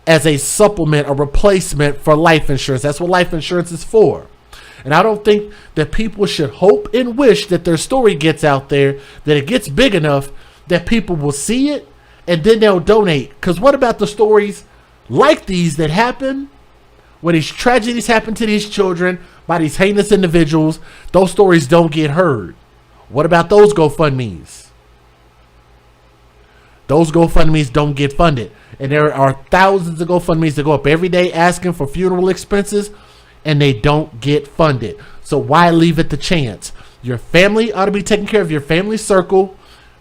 as a supplement, a replacement for life insurance. That's what life insurance is for. And I don't think that people should hope and wish that their story gets out there, that it gets big enough that people will see it and then they'll donate. Because what about the stories like these that happen, where these tragedies happen to these children by these heinous individuals? Those stories don't get heard. What about those GoFundMes? those GoFundMes don't get funded. And there are thousands of GoFundMes that go up every day asking for funeral expenses, and they don't get funded. So why leave it to chance? Your family ought to be taking care of your family circle,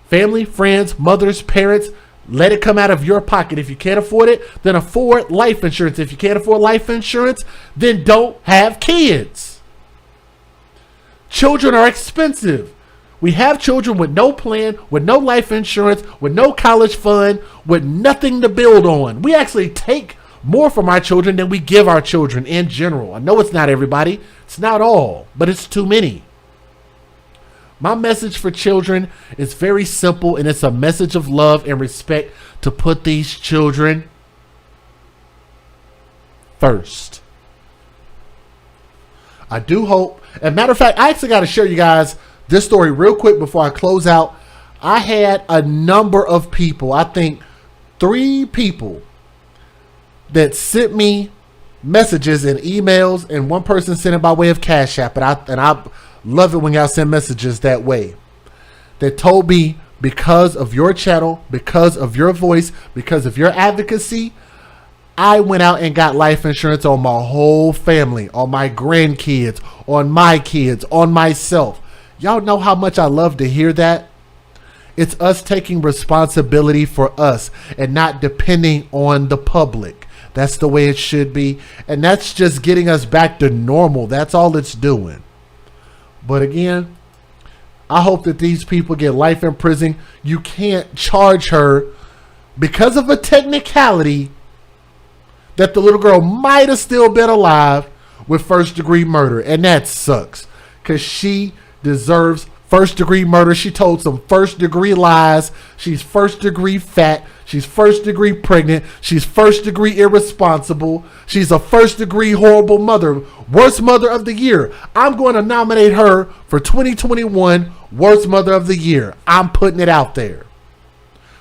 family, friends, mothers, parents. Let it come out of your pocket. If you can't afford it, then afford life insurance. If you can't afford life insurance, then don't have kids. Children are expensive. We have children with no plan, with no life insurance, with no college fund, with nothing to build on. We actually take more from our children than we give our children in general. I know it's not everybody. It's not all, but it's too many. My message for children is very simple, and it's a message of love and respect to put these children first. I do hope, as a matter of fact, I actually got to share you guys this story real quick before I close out. I had a number of people, I think 3 people, that sent me messages and emails, and one person sent it by way of Cash App, and I love it when y'all send messages that way, that told me, because of your channel, because of your voice, because of your advocacy, I went out and got life insurance on my whole family, on my grandkids, on my kids, on myself. Y'all know how much I love to hear that. It's us taking responsibility for us and not depending on the public. That's the way it should be. And that's just getting us back to normal. That's all it's doing. But again, I hope that these people get life in prison. You can't charge her because of a technicality that the little girl might have still been alive with first-degree murder. And that sucks, because she deserves first-degree murder. She told some first-degree lies. She's first-degree fat. She's first-degree pregnant. She's first-degree irresponsible. She's a first-degree horrible mother. Worst mother of the year. I'm going to nominate her for 2021 Worst Mother of the Year. I'm putting it out there.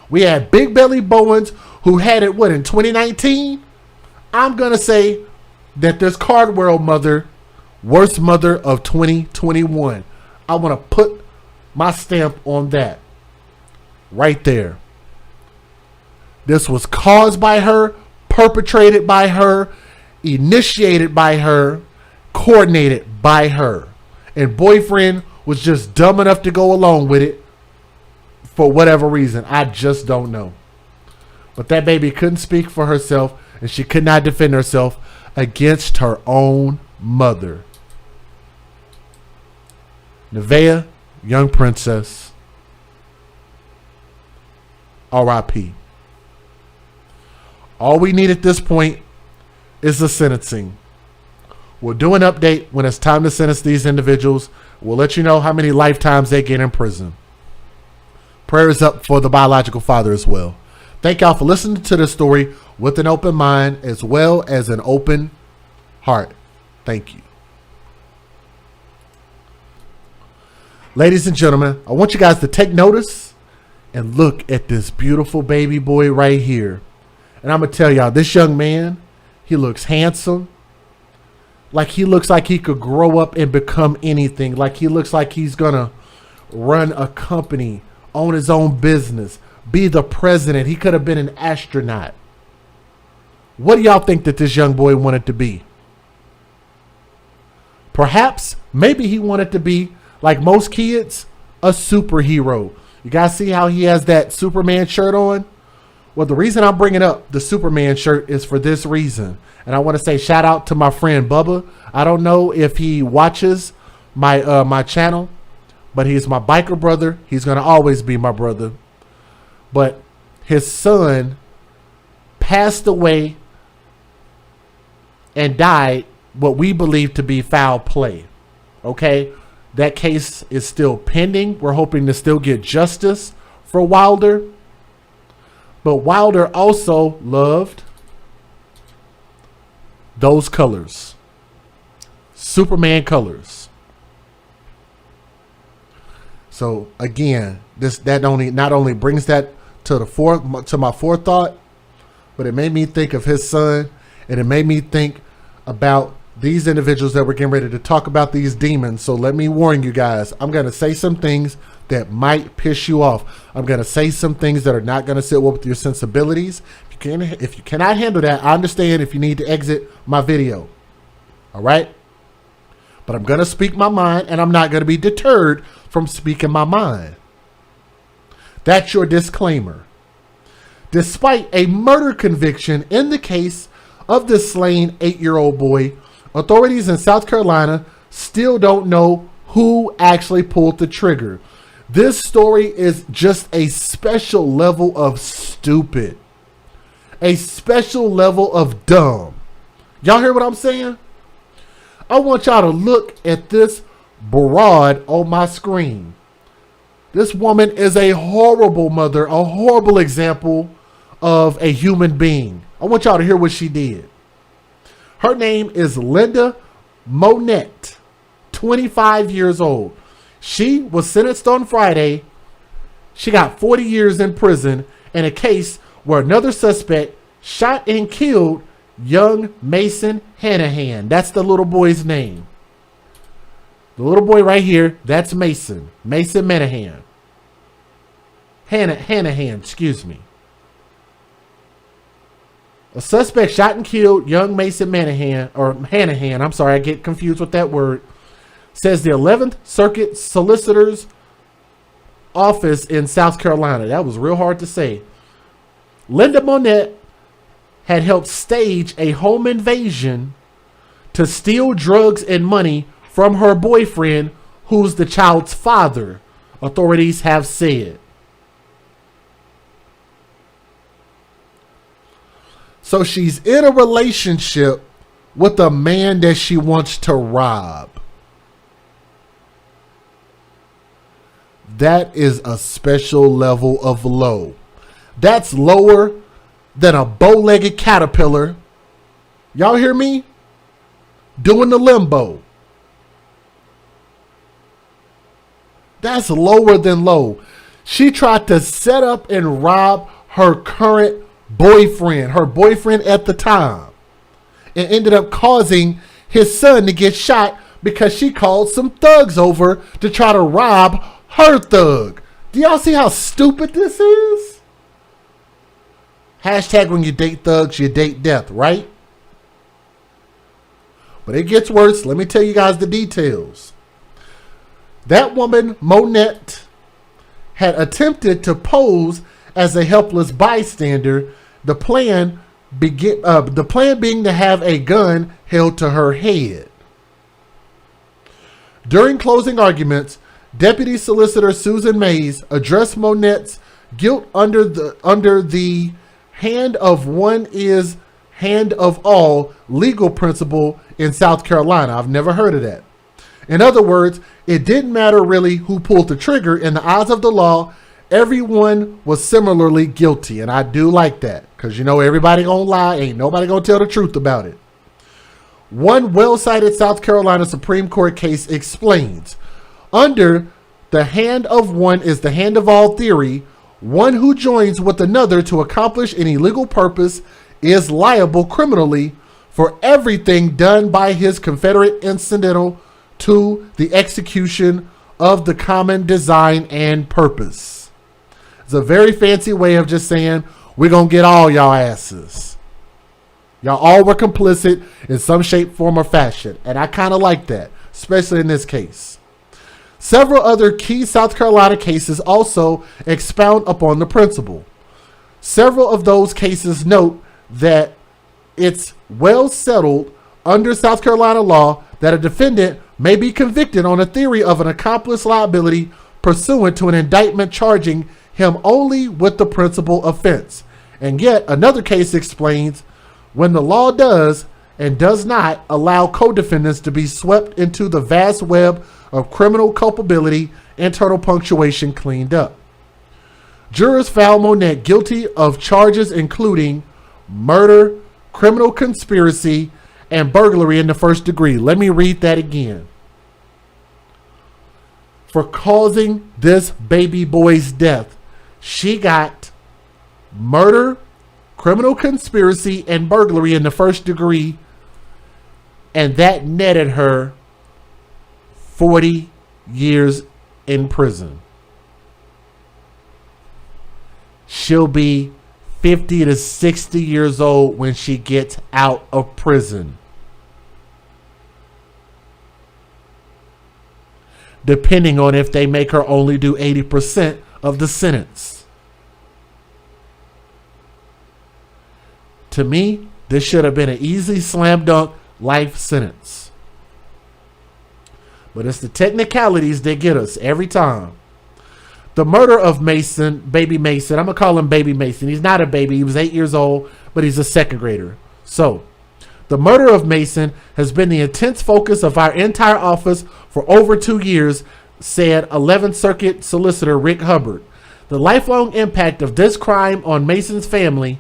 We had Big Belly Bowens, who had it, in 2019? I'm going to say that this Cardwell mother, Worst Mother of 2021. I want to put my stamp on that right there. This was caused by her, perpetrated by her, initiated by her, coordinated by her. And boyfriend was just dumb enough to go along with it for whatever reason. I just don't know. But that baby couldn't speak for herself, and she could not defend herself against her own mother. Nevaeh, young princess, R.I.P. All we need at this point is the sentencing. We'll do an update when it's time to sentence these individuals. We'll let you know how many lifetimes they get in prison. Prayers up for the biological father as well. Thank y'all for listening to this story with an open mind as well as an open heart. Thank you. Ladies and gentlemen, I want you guys to take notice and look at this beautiful baby boy right here. And I'm going to tell y'all, this young man, he looks handsome. Like he looks like he could grow up and become anything. Like he looks like he's going to run a company, own his own business, be the president. He could have been an astronaut. What do y'all think that this young boy wanted to be? Perhaps, maybe he wanted to be, like most kids, a superhero. You guys see how he has that Superman shirt on? Well, the reason I'm bringing up the Superman shirt is for this reason. And I want to say shout out to my friend Bubba. I don't know if he watches my channel, but he's my biker brother. He's going to always be my brother. But his son passed away and died what we believe to be foul play. Okay? That case is still pending. We're hoping to still get justice for Wilder. But Wilder also loved those colors. Superman colors. So again, that not only brings that to my forethought, but it made me think of his son, and it made me think about these individuals that we're getting ready to talk about, these demons. So let me warn you guys, I'm going to say some things that might piss you off. I'm going to say some things that are not going to sit well with your sensibilities. If you cannot handle that, I understand if you need to exit my video. All right? But I'm going to speak my mind, and I'm not going to be deterred from speaking my mind. That's your disclaimer. Despite a murder conviction in the case of the slain 8-year-old boy, authorities in South Carolina still don't know who actually pulled the trigger. This story is just a special level of stupid. A special level of dumb. Y'all hear what I'm saying? I want y'all to look at this broad on my screen. This woman is a horrible mother, a horrible example of a human being. I want y'all to hear what she did. Her name is Linda Monette, 25 years old. She was sentenced on Friday. She got 40 years in prison in a case where another suspect shot and killed young Mason Hanahan. That's the little boy's name. The little boy right here, that's Mason. Mason Hanahan. Hanahan, excuse me. A suspect shot and killed young Mason Hanahan. I'm sorry, I get confused with that word. Says the 11th Circuit Solicitor's Office in South Carolina. That was real hard to say. Linda Monette had helped stage a home invasion to steal drugs and money from her boyfriend, who's the child's father, authorities have said. So she's in a relationship with a man that she wants to rob. That is a special level of low. That's lower than a bow-legged caterpillar. Y'all hear me? Doing the limbo. That's lower than low. She tried to set up and rob her current boyfriend, her boyfriend at the time, and ended up causing his son to get shot because she called some thugs over to try to rob her thug. Do y'all see how stupid this is? Hashtag when you date thugs, you date death, right? But it gets worse. Let me tell you guys the details. That woman, Monette, had attempted to pose as a helpless bystander. The plan being to have a gun held to her head. During closing arguments, Deputy Solicitor Susan Mays addressed Monette's guilt under the hand of one is hand of all legal principle in South Carolina. I've never heard of that. In other words, it didn't matter really who pulled the trigger. In the eyes of the law, everyone was similarly guilty. And I do like that because, you know, everybody gonna lie. Ain't nobody gonna tell the truth about it. One well-cited South Carolina Supreme Court case explains, under the hand of one is the hand of all theory, one who joins with another to accomplish an illegal purpose is liable criminally for everything done by his confederate incidental to the execution of the common design and purpose. It's a very fancy way of just saying, we're going to get all y'all asses. Y'all all were complicit in some shape, form, or fashion. And I kind of like that, especially in this case. Several other key South Carolina cases also expound upon the principle. Several of those cases note that it's well settled under South Carolina law that a defendant may be convicted on a theory of an accomplice liability pursuant to an indictment charging him only with the principal offense. And yet another case explains when the law does and does not allow co-defendants to be swept into the vast web of criminal culpability, internal punctuation cleaned up. Jurors found Monette guilty of charges including murder, criminal conspiracy, and burglary in the first degree. Let me read that again. For causing this baby boy's death, she got murder, criminal conspiracy, and burglary in the first degree and that netted her 40 years in prison. She'll be 50 to 60 years old when she gets out of prison, depending on if they make her only do 80% of the sentence. To me, this should have been an easy slam dunk life sentence. But it's the technicalities that get us every time. The murder of Mason, baby Mason, I'm going to call him baby Mason. He's not a baby. He was 8 years old, but he's a second grader. So, the murder of Mason has been the intense focus of our entire office for over 2 years, said 11th Circuit Solicitor Rick Hubbard. The lifelong impact of this crime on Mason's family,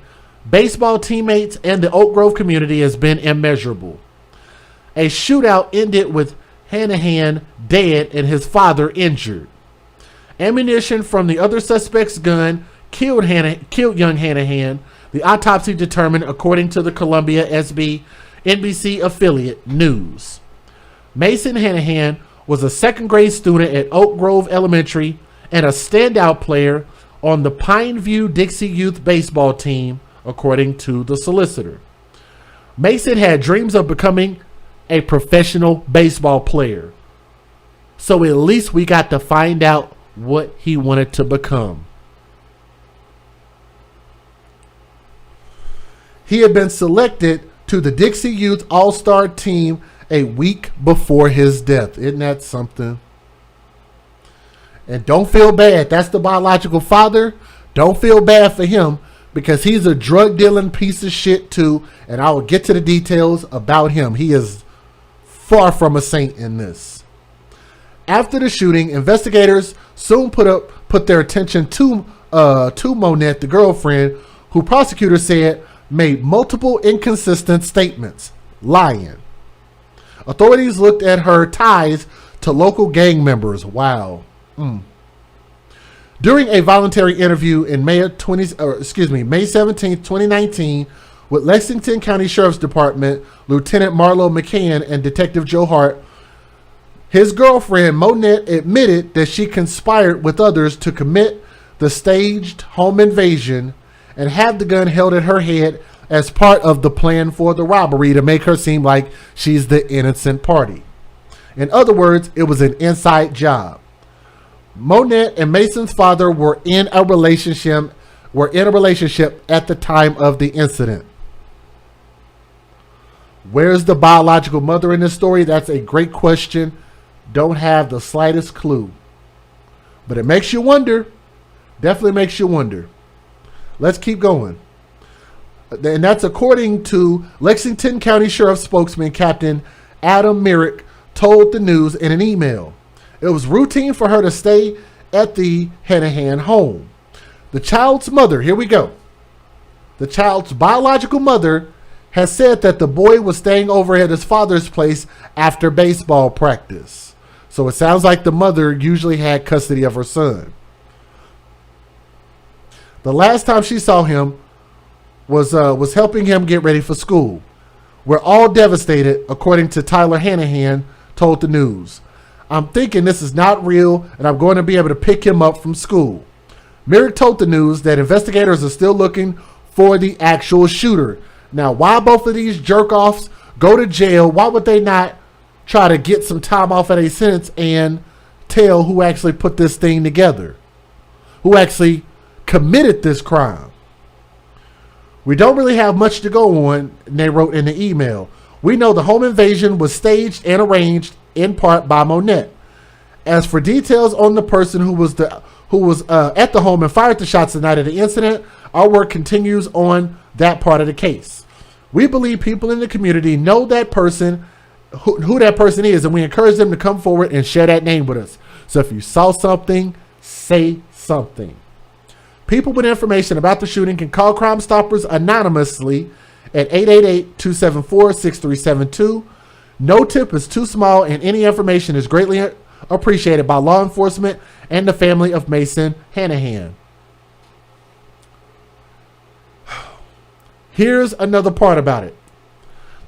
baseball teammates, and the Oak Grove community has been immeasurable. A shootout ended with Hanahan dead and his father injured. Ammunition from the other suspect's gun killed young Hanahan, the autopsy determined, according to the Columbia NBC affiliate News. Mason Hanahan was a second grade student at Oak Grove Elementary and a standout player on the Pineview Dixie Youth baseball team, according to the solicitor. Mason had dreams of becoming a professional baseball player, so at least we got to find out what he wanted to become. He had been selected to the Dixie Youth All-Star team a week before his death. Isn't that something? And don't feel bad. That's the biological father. Don't feel bad for him, because he's a drug dealing piece of shit too. And I will get to the details about him. He is far from a saint in this. After the shooting, investigators soon put their attention to Monette, the girlfriend, who prosecutors said made multiple inconsistent statements, lying. Authorities looked at her ties to local gang members. Wow. During a voluntary interview in May 17, 2019, with Lexington County Sheriff's Department, Lieutenant Marlo McCann and Detective Joe Hart, his girlfriend, Monette, admitted that she conspired with others to commit the staged home invasion and have the gun held at her head as part of the plan for the robbery to make her seem like she's the innocent party. In other words, it was an inside job. Monette and Mason's father were in a relationship at the time of the incident. Where's the biological mother in this story? That's a great question. Don't have the slightest clue. But it makes you wonder. Definitely makes you wonder. Let's keep going. And that's according to Lexington County Sheriff spokesman Captain Adam Merrick told the News in an email. It was routine for her to stay at the Hanahan home. The child's mother, here we go. The child's biological mother has said that the boy was staying over at his father's place after baseball practice. So it sounds like the mother usually had custody of her son. The last time she saw him was helping him get ready for school. We're all devastated, according to Tyler Hanahan told the News. I'm thinking this is not real, and I'm going to be able to pick him up from school. Merrick told the News that investigators are still looking for the actual shooter. Now, why both of these jerk-offs go to jail? Why would they not try to get some time off of a sentence and tell who actually put this thing together? Who actually committed this crime? We don't really have much to go on, they wrote in the email. We know the home invasion was staged and arranged in part by Monette. As for details on the person who was at the home and fired the shots the night of the incident, our work continues on that part of the case. We believe people in the community know that person, who that person is, and we encourage them to come forward and share that name with us. So if you saw something, say something. People with information about the shooting can call Crime Stoppers anonymously at 888-274-6372. No tip is too small, and any information is greatly appreciated by law enforcement and the family of Mason Hanahan. Here's another part about it.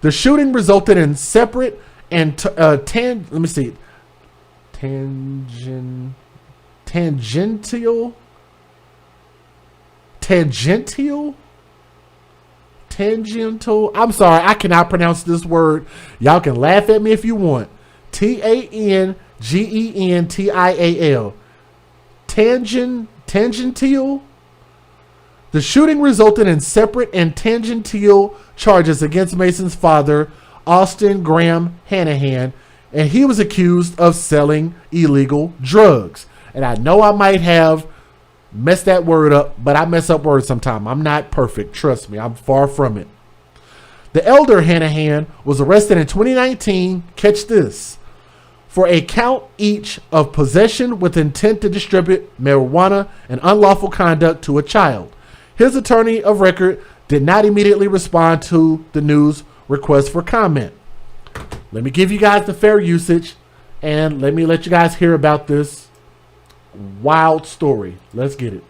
The shooting resulted in separate and tangential. I'm sorry, I cannot pronounce this word. Y'all can laugh at me if you want. Tangential. Tangential. The shooting resulted in separate and tangential charges against Mason's father, Austin Graham Hanahan, and he was accused of selling illegal drugs. And I know I might have messed that word up, but I mess up words sometimes. I'm not perfect. Trust me, I'm far from it. The elder Hanahan was arrested in 2019, catch this, for a count each of possession with intent to distribute marijuana and unlawful conduct to a child. His attorney of record did not immediately respond to the news request for comment. Let me give you guys the fair usage, and let me let you guys hear about this wild story. Let's get it.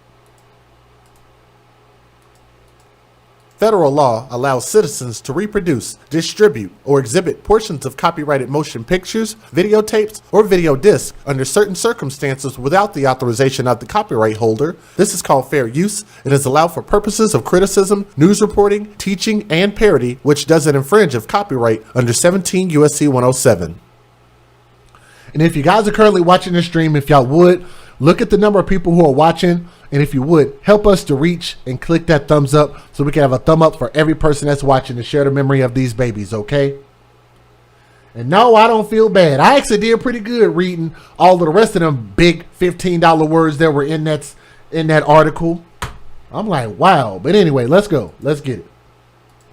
Federal law allows citizens to reproduce, distribute, or exhibit portions of copyrighted motion pictures, videotapes, or video discs under certain circumstances without the authorization of the copyright holder. This is called fair use. It is allowed for purposes of criticism, news reporting, teaching, and parody, which doesn't infringe of copyright under 17 U.S.C. 107. And if you guys are currently watching this stream, if y'all would, look at the number of people who are watching. And if you would, help us to reach and click that thumbs up so we can have a thumb up for every person that's watching to share the memory of these babies, okay? And no, I don't feel bad. I actually did pretty good reading all of the rest of them big $15 words that were in that article. I'm like, wow. But anyway, let's go. Let's get it.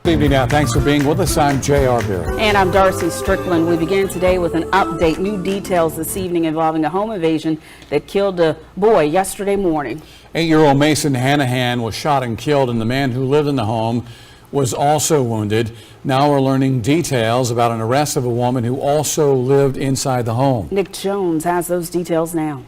Good evening now. Thanks for being with us. I'm J.R. Berry. And I'm Darcy Strickland. We begin today with an update. New details this evening involving a home invasion that killed a boy yesterday morning. 8-year-old Mason Hanahan was shot and killed, and the man who lived in the home was also wounded. Now we're learning details about an arrest of a woman who also lived inside the home. Nick Jones has those details now.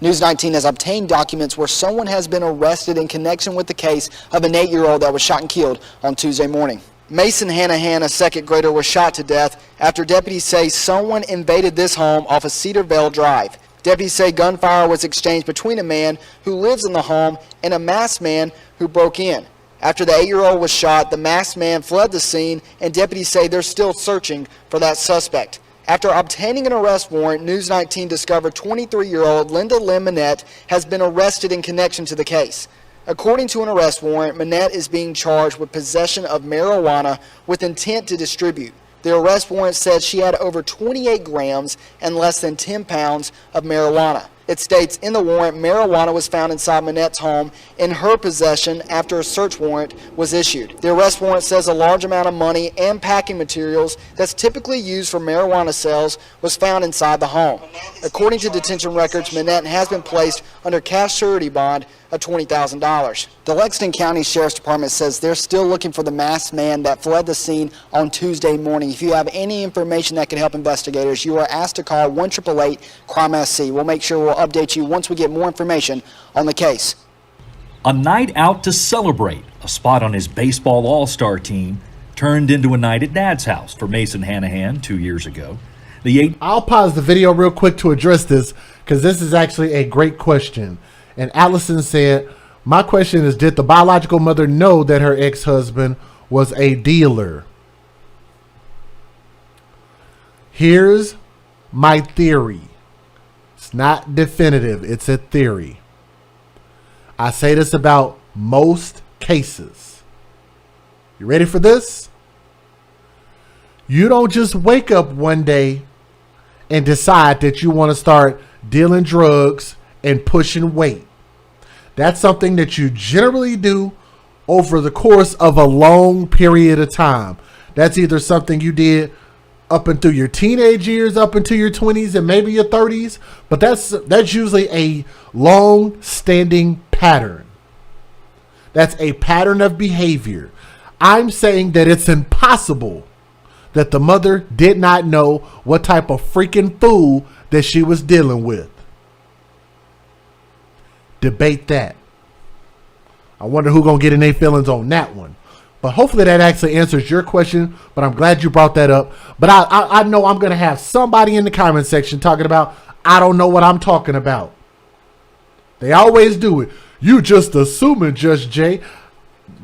News 19 has obtained documents where someone has been arrested in connection with the case of an 8-year-old that was shot and killed on Tuesday morning. Mason Hanahan, a second grader, was shot to death after deputies say someone invaded this home off of Cedar Vale Drive. Deputies say gunfire was exchanged between a man who lives in the home and a masked man who broke in. After the 8-year-old was shot, the masked man fled the scene, and deputies say they're still searching for that suspect. After obtaining an arrest warrant, News 19 discovered 23-year-old Linda Lynn Minette has been arrested in connection to the case. According to an arrest warrant, Minette is being charged with possession of marijuana with intent to distribute. The arrest warrant said she had over 28 grams and less than 10 pounds of marijuana. It states in the warrant marijuana was found inside Minette's home in her possession after a search warrant was issued. The arrest warrant says a large amount of money and packing materials that's typically used for marijuana sales was found inside the home. According to detention records, Minette has been placed under cash surety bond of $20,000. The Lexington County Sheriff's Department says they're still looking for the masked man that fled the scene on Tuesday morning. If you have any information that can help investigators, you are asked to call 1-888-CRIME-SC. We'll make sure we'll update you once we get more information on the case. A night out to celebrate. A spot on his baseball all-star team turned into a night at Dad's house for Mason Hanahan 2 years ago. I'll pause the video real quick to address this because this is actually a great question. And Allison said, my question is, did the biological mother know that her ex-husband was a dealer? Here's my theory. It's not definitive. It's a theory. I say this about most cases. You ready for this? You don't just wake up one day and decide that you want to start dealing drugs and pushing weight. That's something that you generally do over the course of a long period of time. That's either something you did up into your teenage years, up into your 20s and maybe your 30s, but that's usually a long-standing pattern. That's a pattern of behavior. I'm saying that it's impossible that the mother did not know what type of freaking fool that she was dealing with. Debate that. I wonder who gonna get in their feelings on that one. But hopefully that actually answers your question. But I'm glad you brought that up. But I know I'm going to have somebody in the comment section talking about, I don't know what I'm talking about. They always do it. You just assuming, Judge Jay.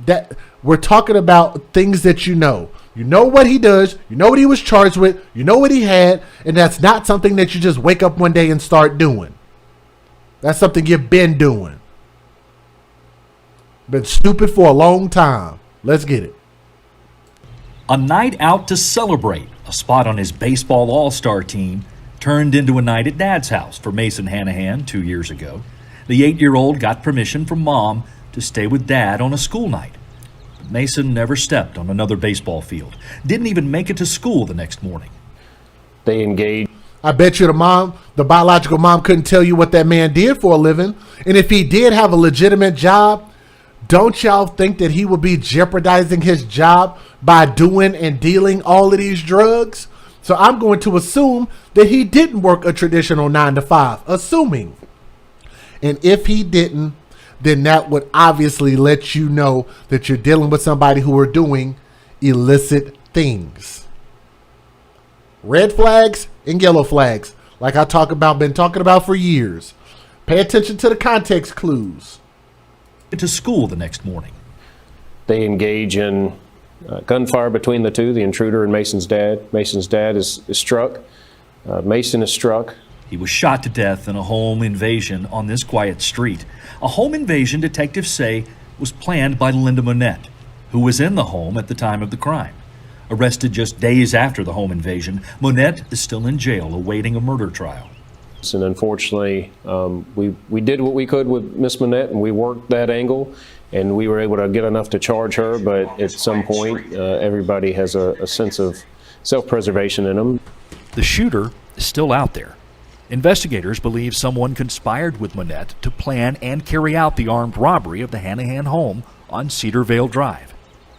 That we're talking about things that you know. You know what he does. You know what he was charged with. You know what he had. And that's not something that you just wake up one day and start doing. That's something you've been doing. Been stupid for a long time. Let's get it. A night out to celebrate. A spot on his baseball all-star team turned into a night at Dad's house for Mason Hanahan 2 years ago. The 8-year-old got permission from Mom to stay with Dad on a school night. But Mason never stepped on another baseball field. Didn't even make it to school the next morning. They engaged. I bet you the biological mom couldn't tell you what that man did for a living. And if he did have a legitimate job, don't y'all think that he would be jeopardizing his job by doing and dealing all of these drugs? So I'm going to assume that he didn't work a traditional 9-to-5, assuming. And if he didn't, then that would obviously let you know that you're dealing with somebody who are doing illicit things. Red flags and yellow flags, like been talking about for years. Pay attention to the context clues. To school the next morning. They engage in gunfire between the two, the intruder and Mason's dad. Mason's dad is struck. Mason is struck. He was shot to death in a home invasion on this quiet street. A home invasion detectives say was planned by Linda Monette, who was in the home at the time of the crime. Arrested just days after the home invasion, Monette is still in jail awaiting a murder trial. And unfortunately, we did what we could with Miss Monette, and we worked that angle, and we were able to get enough to charge her. But at some point, everybody has a sense of self-preservation in them. The shooter is still out there. Investigators believe someone conspired with Monette to plan and carry out the armed robbery of the Hanahan home on Cedar Vale Drive.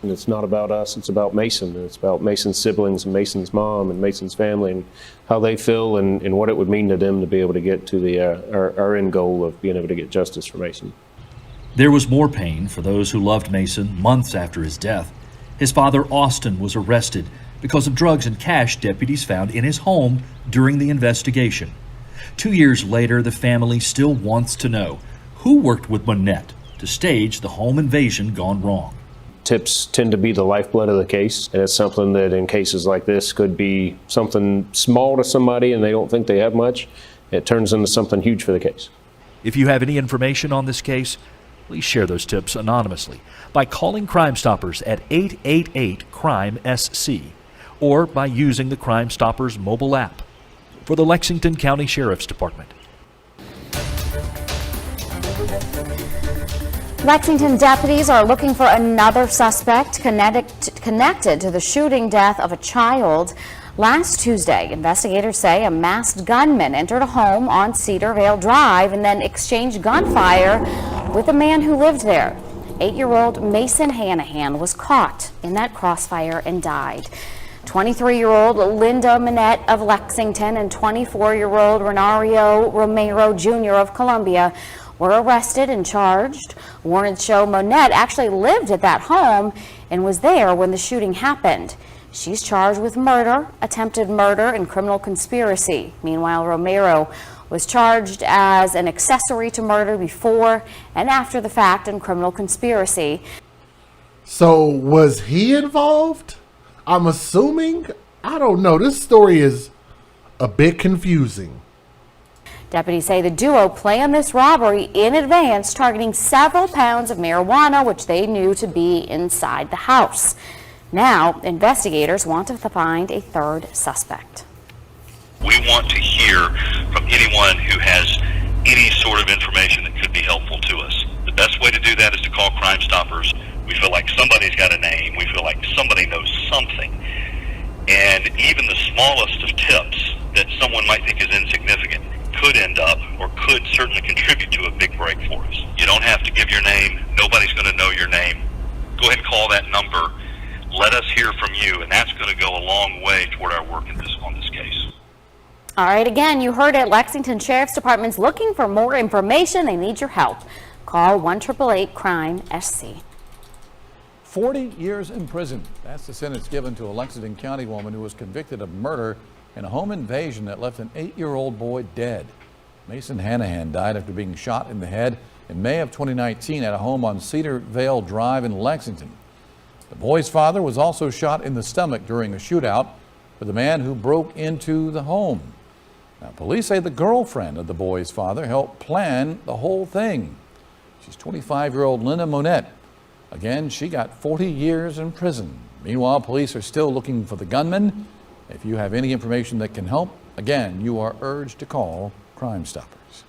And it's not about us, it's about Mason. It's about Mason's siblings and Mason's mom and Mason's family and how they feel and what it would mean to them to be able to get to our end goal of being able to get justice for Mason. There was more pain for those who loved Mason months after his death. His father, Austin, was arrested because of drugs and cash deputies found in his home during the investigation. 2 years later, the family still wants to know who worked with Monette to stage the home invasion gone wrong. Tips tend to be the lifeblood of the case, and it's something that in cases like this could be something small to somebody and they don't think they have much. It turns into something huge for the case. If you have any information on this case, please share those tips anonymously by calling Crime Stoppers at 888-CRIME-SC or by using the Crime Stoppers mobile app. For the Lexington County Sheriff's Department. Lexington deputies are looking for another suspect connected to the shooting death of a child. Last Tuesday, investigators say a masked gunman entered a home on Cedar Vale Drive and then exchanged gunfire with a man who lived there. 8-year-old Mason Hanahan was caught in that crossfire and died. 23-year-old Linda Monette of Lexington and 24-year-old Renario Romero Jr. of Columbia were arrested and charged. Warrants show Monette actually lived at that home and was there when the shooting happened. She's charged with murder, attempted murder, and criminal conspiracy. Meanwhile, Romero was charged as an accessory to murder before and after the fact in criminal conspiracy. So was he involved? I'm assuming. I don't know. This story is a bit confusing. Deputies say the duo planned this robbery in advance, targeting several pounds of marijuana, which they knew to be inside the house. Now, investigators want to find a third suspect. We want to hear from anyone who has any sort of information that could be helpful to us. The best way to do that is to call Crime Stoppers. We feel like somebody's got a name. We feel like somebody knows something. And even the smallest of tips that someone might think is insignificant could end up or could certainly contribute to a big break for us. You don't have to give your name. Nobody's going to know your name. Go ahead and call that number. Let us hear from you, and that's going to go a long way toward our work on this case. All right, again, you heard it. Lexington Sheriff's Department's looking for more information. They need your help. Call 1-888-CRIME-SC. 40 years in prison. That's the sentence given to a Lexington County woman who was convicted of murder in a home invasion that left an 8-year-old boy dead. Mason Hanahan died after being shot in the head in May of 2019 at a home on Cedar Vale Drive in Lexington. The boy's father was also shot in the stomach during a shootout with the man who broke into the home. Now, police say the girlfriend of the boy's father helped plan the whole thing. She's 25-year-old Linda Monette. Again, she got 40 years in prison. Meanwhile, police are still looking for the gunman. If you have any information that can help, again, you are urged to call Crime Stoppers.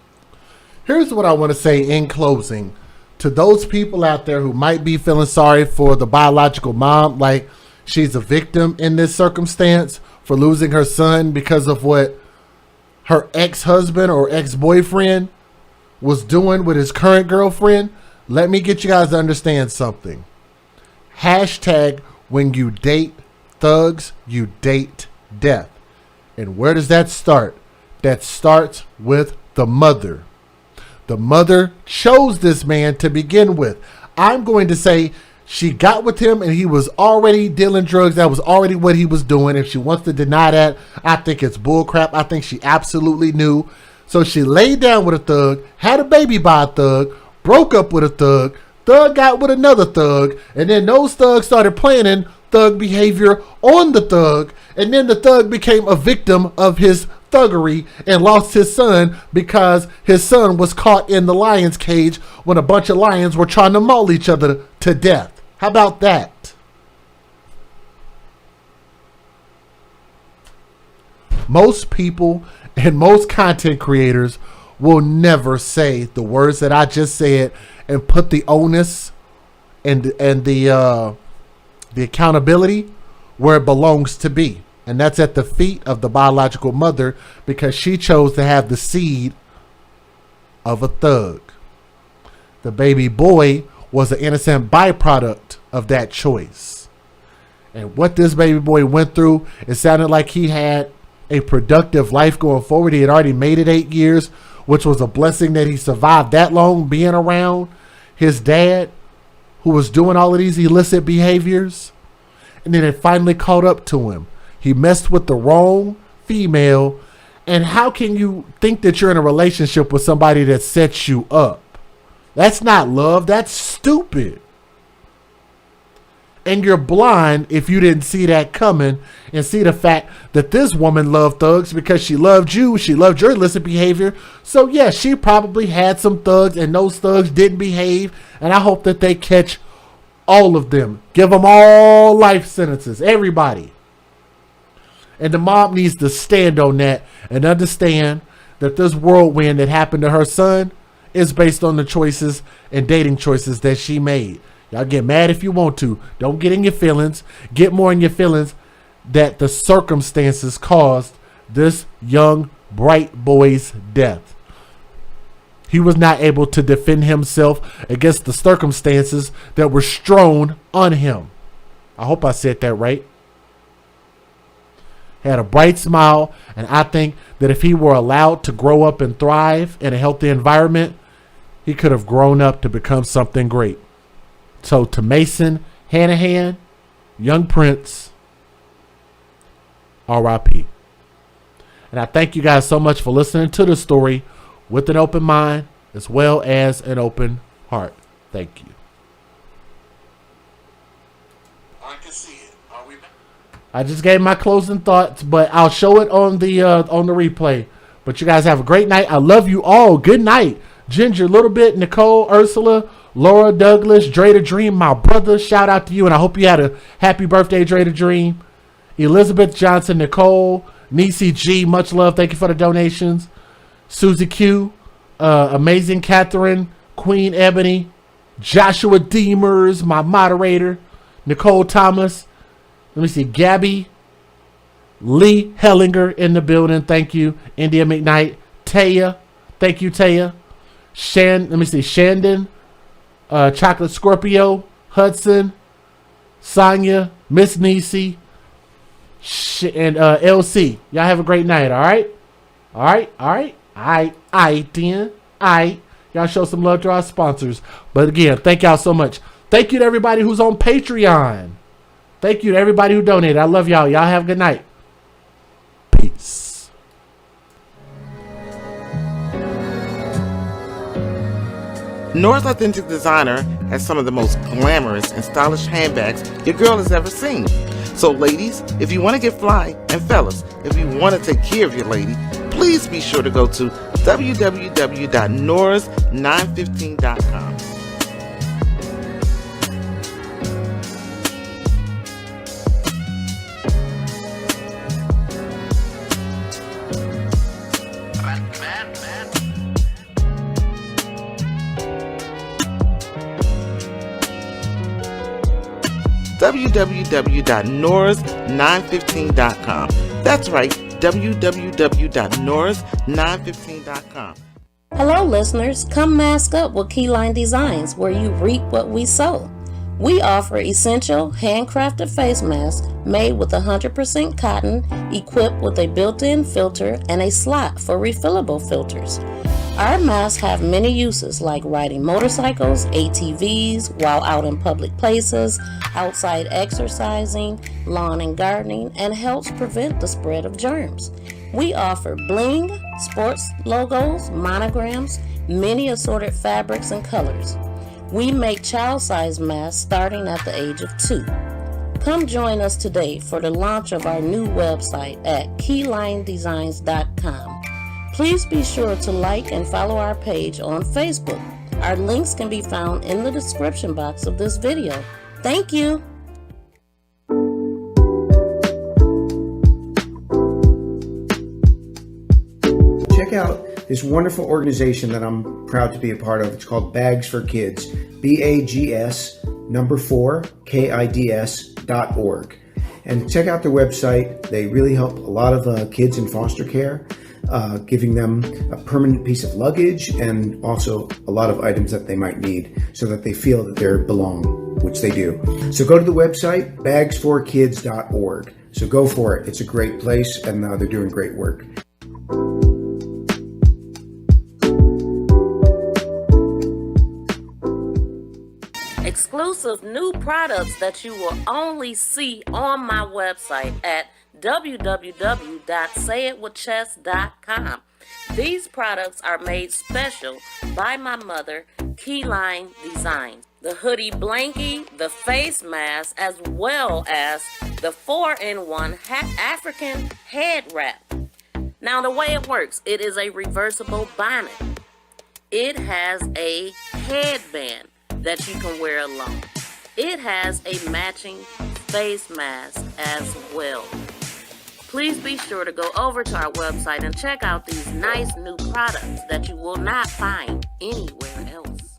Here's what I want to say in closing to those people out there who might be feeling sorry for the biological mom, like she's a victim in this circumstance for losing her son because of what her ex-husband or ex-boyfriend was doing with his current girlfriend. Let me get you guys to understand something. Hashtag when you date thugs, you date death. And where does that start? That starts with the mother. The mother chose this man to begin with. I'm going to say she got with him and he was already dealing drugs. That was already what he was doing. If she wants to deny that, I think it's bullcrap. I think she absolutely knew. So she laid down with a thug, had a baby by a thug, broke up with a thug, thug got with another thug, and then those thugs started planning thug behavior on the thug, and then the thug became a victim of his thuggery and lost his son because his son was caught in the lion's cage when a bunch of lions were trying to maul each other to death. How about that? Most people and most content creators will never say the words that I just said and put the onus and the accountability where it belongs to be. And that's at the feet of the biological mother because she chose to have the seed of a thug. The baby boy was an innocent byproduct of that choice. And what this baby boy went through, it sounded like he had a productive life going forward. He had already made it 8 years, which was a blessing that he survived that long being around his dad, who was doing all of these illicit behaviors. And then it finally caught up to him. He messed with the wrong female. And how can you think that you're in a relationship with somebody that sets you up? That's not love. That's stupid. And you're blind if you didn't see that coming and see the fact that this woman loved thugs because she loved you. She loved your illicit behavior. So, yeah, she probably had some thugs and those thugs didn't behave. And I hope that they catch all of them. Give them all life sentences. Everybody. And the mom needs to stand on that and understand that this whirlwind that happened to her son is based on the choices and dating choices that she made. Y'all get mad if you want to. Don't get in your feelings. Get more in your feelings that the circumstances caused this young, bright boy's death. He was not able to defend himself against the circumstances that were strewn on him. I hope I said that right. Had a bright smile, and I think that if he were allowed to grow up and thrive in a healthy environment, he could have grown up to become something great. So to Mason Hanahan, young prince, R.I.P. And I thank you guys so much for listening to the story with an open mind as well as an open heart. Thank you. I can see it. Are we back? I just gave my closing thoughts, but I'll show it on the replay. But you guys have a great night. I love you all. Good night. Ginger, Little Bit, Nicole, Ursula, Laura, Douglas, Dre the Dream, my brother. Shout out to you, and I hope you had a happy birthday, Dre the Dream. Elizabeth Johnson, Nicole, Nisi G, much love. Thank you for the donations. Susie Q, Amazing Catherine, Queen Ebony, Joshua Deemers, my moderator, Nicole Thomas. Let me see, Gabby, Lee Hellinger in the building. Thank you. India McKnight, Taya. Thank you, Taya. Let me see, Shandon, Chocolate Scorpio, Hudson, Sonia, Miss Nisi, and LC. Y'all have a great night, all right? All right, all right. All right, then. All right. Y'all show some love to our sponsors. But again, thank y'all so much. Thank you to everybody who's on Patreon. Thank you to everybody who donated. I love y'all. Y'all have a good night. Peace. Nora's Authentic Designer has some of the most glamorous and stylish handbags your girl has ever seen. So ladies, if you want to get fly, and fellas, if you want to take care of your lady, please be sure to go to www.noras915.com. www.noras915.com. That's right, www.noras915.com. Hello listeners, come mask up with Keyline Designs, where you reap what we sow. We offer essential handcrafted face masks made with 100% cotton, equipped with a built-in filter and a slot for refillable filters. Our masks have many uses like riding motorcycles, ATVs, while out in public places, outside exercising, lawn and gardening, and helps prevent the spread of germs. We offer bling, sports logos, monograms, many assorted fabrics and colors. We make child-size masks starting at the age of 2. Come join us today for the launch of our new website at keylinedesigns.com. Please be sure to like and follow our page on Facebook. Our links can be found in the description box of this video. Thank you. Check out this wonderful organization that I'm proud to be a part of. It's called Bags for Kids, BAGS4KIDS.org. And check out their website. They really help a lot of kids in foster care, giving them a permanent piece of luggage and also a lot of items that they might need so that they feel that they belong, which they do. So go to the website, bags4kids.org. So go for it. It's a great place and they're doing great work. Exclusive new products that you will only see on my website at www.sayitwithchess.com. These products are made special by my mother, Keyline Designs. The hoodie blankie, the face mask, as well as the 4-in-1 African head wrap. Now the way it works, it is a reversible bonnet. It has a headband that you can wear alone. It has a matching face mask as well. Please be sure to go over to our website and check out these nice new products that you will not find anywhere else.